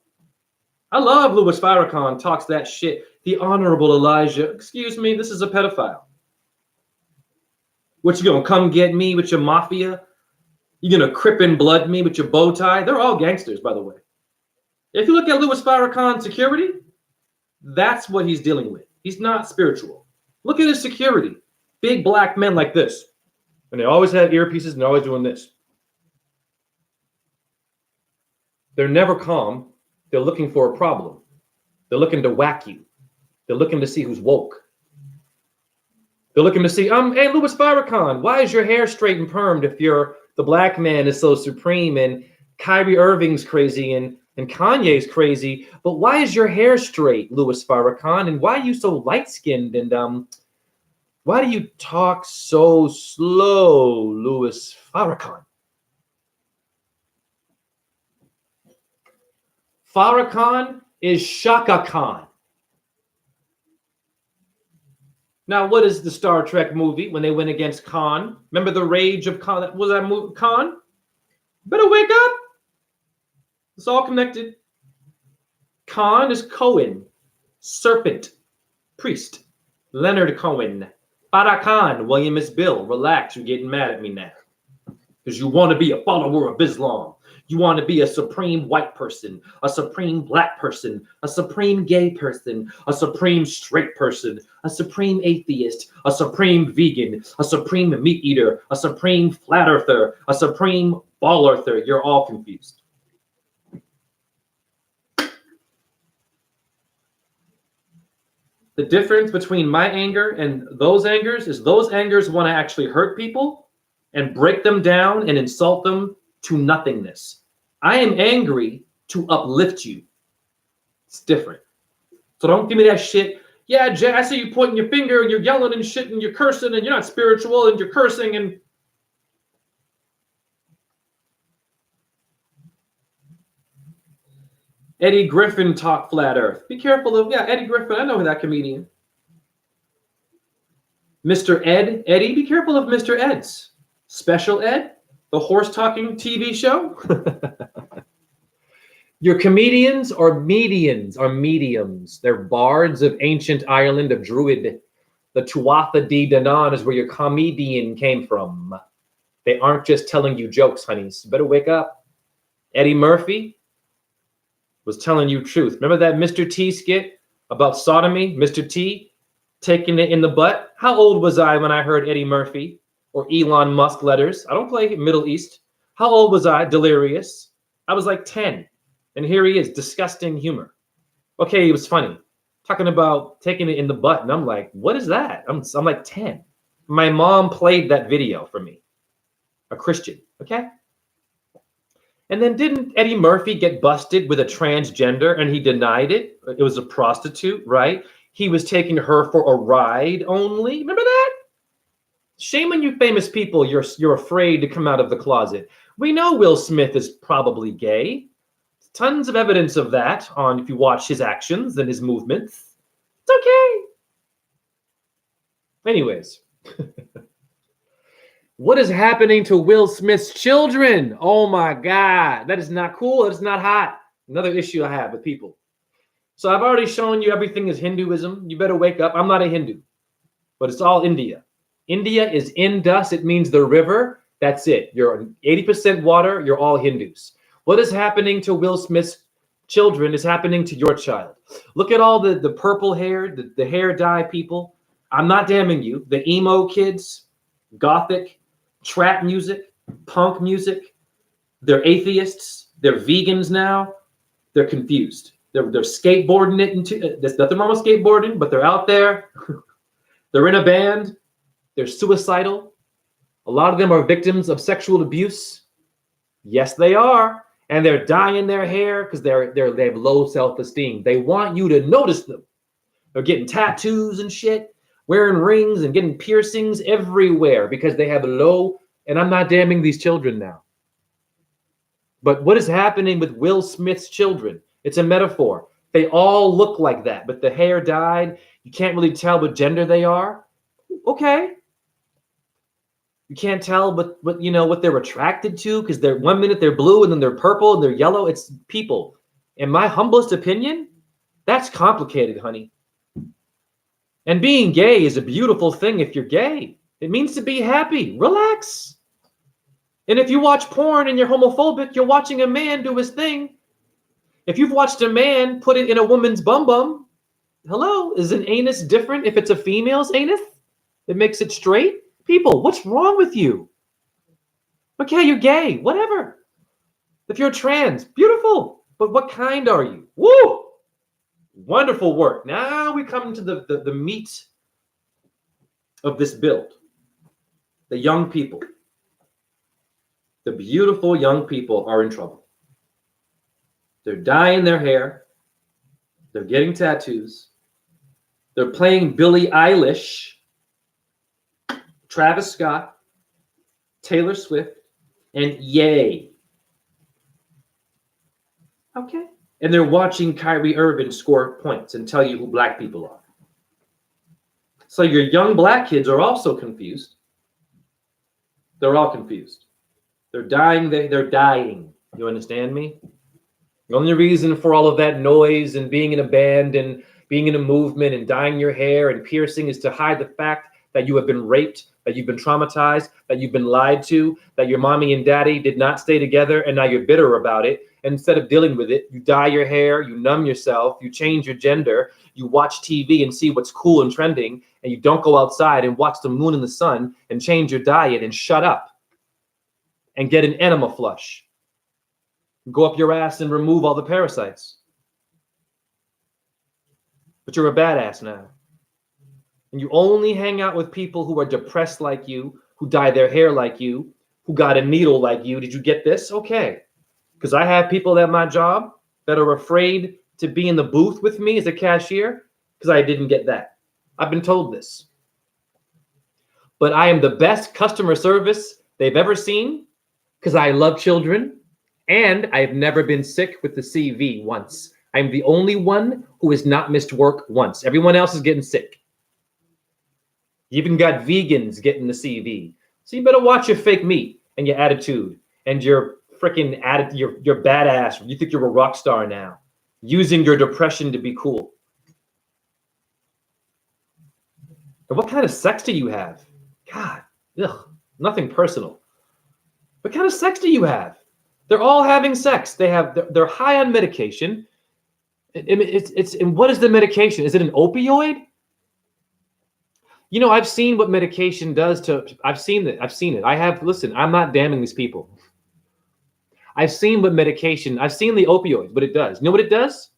I love Louis Farrakhan, talks that shit. The Honorable Elijah, excuse me, this is a pedophile. What, you gonna come get me with your mafia? You gonna crip and blood me with your bow tie? They're all gangsters, by the way. If you look at Louis Farrakhan's security, that's what he's dealing with. He's not spiritual. Look at his security. Big black men like this. And they always have earpieces and they're always doing this. They're never calm. They're looking for a problem. They're looking to whack you. They're looking to see who's woke. They're looking to see, hey, Louis Farrakhan, why is your hair straight and permed if the black man is so supreme and Kyrie Irving's crazy and Kanye's crazy, but why is your hair straight, Louis Farrakhan? And why are you so light-skinned? And why do you talk so slow, Louis Farrakhan? Farrakhan is Shaka Khan. Now, what is the Star Trek movie when they went against Khan? Remember the rage of Khan? Was that movie Khan? Better wake up. It's all connected. Khan is Cohen, serpent, priest. Leonard Cohen. Farrakhan, William is Bill. Relax, you're getting mad at me now. Because you want to be a follower of Islam. You want to be a supreme white person, a supreme black person, a supreme gay person, a supreme straight person, a supreme atheist, a supreme vegan, a supreme meat eater, a supreme flat earther, a supreme ball earther. You're all confused. The difference between my anger and those angers is those angers want to actually hurt people and break them down and insult them to nothingness. I am angry to uplift you. It's different. So don't give me that shit. Yeah, Jay, I see you pointing your finger and you're yelling and shit and you're cursing and you're not spiritual and you're cursing and Eddie Griffin talk flat earth. Be careful of, Eddie Griffin. I know that comedian. Mr. Ed, Eddie, be careful of Mr. Ed's. Special Ed, the horse talking TV show. Your comedians are mediums. They're bards of ancient Ireland, of Druid. The Tuatha De Danann is where your comedian came from. They aren't just telling you jokes, honeys. You better wake up. Eddie Murphy was telling you truth. Remember that Mr. T skit about sodomy? Mr. T taking it in the butt? How old was I when I heard Eddie Murphy or Elon Musk letters? I don't play Middle East. How old was I? Delirious. I was like 10. And here he is, disgusting humor. Okay, he was funny. Talking about taking it in the butt. And I'm like, what is that? I'm like 10. My mom played that video for me. A Christian, okay? And then didn't Eddie Murphy get busted with a transgender and he denied it? It was a prostitute, right? He was taking her for a ride only. Remember that? Shame on you famous people. You're afraid to come out of the closet. We know Will Smith is probably gay. Tons of evidence of that on if you watch his actions and his movements. It's okay. Anyways. What is happening to Will Smith's children? Oh my God. That is not cool. That is not hot. Another issue I have with people. So I've already shown you everything is Hinduism. You better wake up. I'm not a Hindu, but it's all India. India is Indus. It means the river. That's it. You're 80% water. You're all Hindus. What is happening to Will Smith's children is happening to your child. Look at all the purple hair, the hair dye people. I'm not damning you. The emo kids, gothic, trap music, punk music. They're atheists. They're vegans now. They're confused. They're skateboarding it into. There's nothing wrong with skateboarding, but they're out there. They're in a band. They're suicidal. A lot of them are victims of sexual abuse. Yes, they are. And they're dyeing their hair because they have low self-esteem. They want you to notice them. They're getting tattoos and shit, wearing rings and getting piercings everywhere because they have low, and I'm not damning these children now. But what is happening with Will Smith's children? It's a metaphor. They all look like that, but the hair dyed. You can't really tell what gender they are. Okay. You can't tell what they're attracted to because they're 1 minute they're blue and then they're purple and they're yellow. It's people. In my humblest opinion, that's complicated, honey. And being gay is a beautiful thing if you're gay. It means to be happy. Relax. And if you watch porn and you're homophobic, you're watching a man do his thing. If you've watched a man put it in a woman's bum, hello, is an anus different if it's a female's anus? It makes it straight? People, what's wrong with you? Okay, you're gay, whatever. If you're trans, beautiful. But what kind are you? Woo! Wonderful work. Now we come to the meat of this build. The young people. The beautiful young people are in trouble. They're dyeing their hair. They're getting tattoos. They're playing Billie Eilish, Travis Scott, Taylor Swift, and Ye. Okay. And they're watching Kyrie Irving score points and tell you who black people are. So your young black kids are also confused. They're all confused. They're dying. They're dying. You understand me? The only reason for all of that noise and being in a band and being in a movement and dyeing your hair and piercing is to hide the fact that you have been raped, that you've been traumatized, that you've been lied to, that your mommy and daddy did not stay together, and now you're bitter about it. And instead of dealing with it, you dye your hair, you numb yourself, you change your gender, you watch TV and see what's cool and trending, and you don't go outside and watch the moon and the sun and change your diet and shut up and get an enema flush. Go up your ass and remove all the parasites. But you're a badass now. and you only hang out with people who are depressed like you, who dye their hair like you, who got a needle like you. Did you get this? Okay. Because I have people at my job that are afraid to be in the booth with me as a cashier because I didn't get that. I've been told this. But I am the best customer service they've ever seen because I love children and I've never been sick with the CV once. I'm the only one who has not missed work once. Everyone else is getting sick. You even got vegans getting the CV. So you better watch your fake meat and your attitude and your freaking attitude, your badass. You think you're a rock star now, using your depression to be cool. And what kind of sex do you have? God, ugh, nothing personal. What kind of sex do you have? They're all having sex. They're high on medication. And what is the medication? Is it an opioid? You know, I've seen what medication does to. I've seen it. Listen, I'm not damning these people. I've seen what medication. I've seen the opioids, what it does. You know what it does?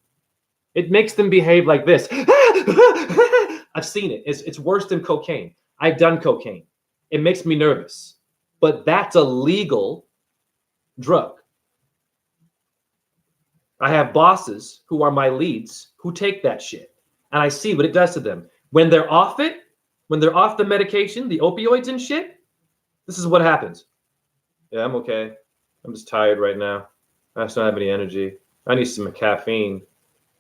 It makes them behave like this. I've seen it. It's worse than cocaine. I've done cocaine. It makes me nervous. But that's a legal drug. I have bosses who are my leads who take that shit. And I see what it does to them. When they're off it, when they're off the medication, the opioids and shit, this is what happens. Yeah, I'm okay. I'm just tired right now. I just don't have any energy. I need some caffeine.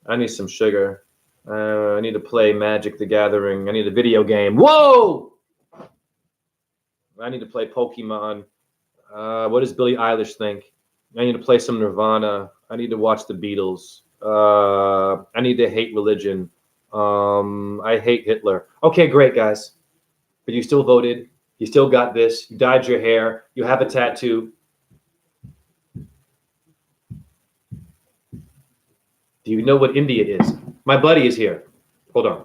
I need some sugar. I need to play Magic the Gathering. I need a video game. Whoa! I need to play Pokemon. What does Billie Eilish think? I need to play some Nirvana. I need to watch the Beatles. I need to hate religion. I hate Hitler. Okay, great, guys. But you still voted. You still got this. You dyed your hair. You have a tattoo. Do you know what India is? My buddy is here. Hold on.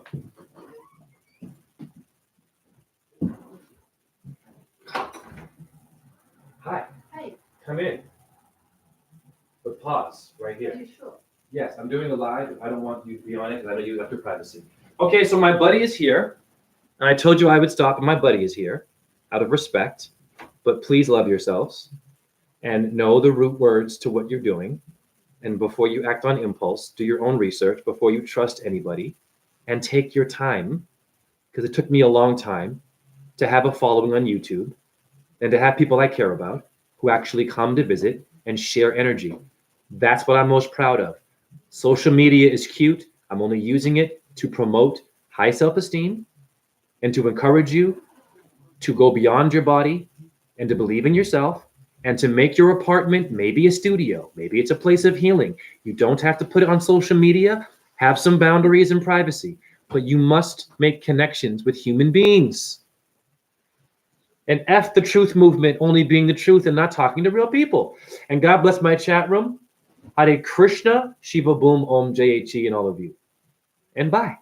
Hi. Hi. Come in. But pause right here. Are you sure? Yes, I'm doing a live. I don't want you to be on it because I know you have your privacy. Okay, so my buddy is here. And I told you I would stop, and my buddy is here out of respect. But please love yourselves and know the root words to what you're doing. And before you act on impulse, do your own research before you trust anybody. And take your time, because it took me a long time to have a following on YouTube and to have people I care about who actually come to visit and share energy. That's what I'm most proud of. Social media is cute. I'm only using it to promote high self-esteem and to encourage you to go beyond your body and to believe in yourself and to make your apartment maybe a studio. Maybe it's a place of healing. You don't have to put it on social media. Have some boundaries and privacy, but you must make connections with human beings. And F the truth movement only being the truth and not talking to real people. And God bless my chat room. Hare Krishna, Shiva Boom, Om Jai, and all of you. And bye.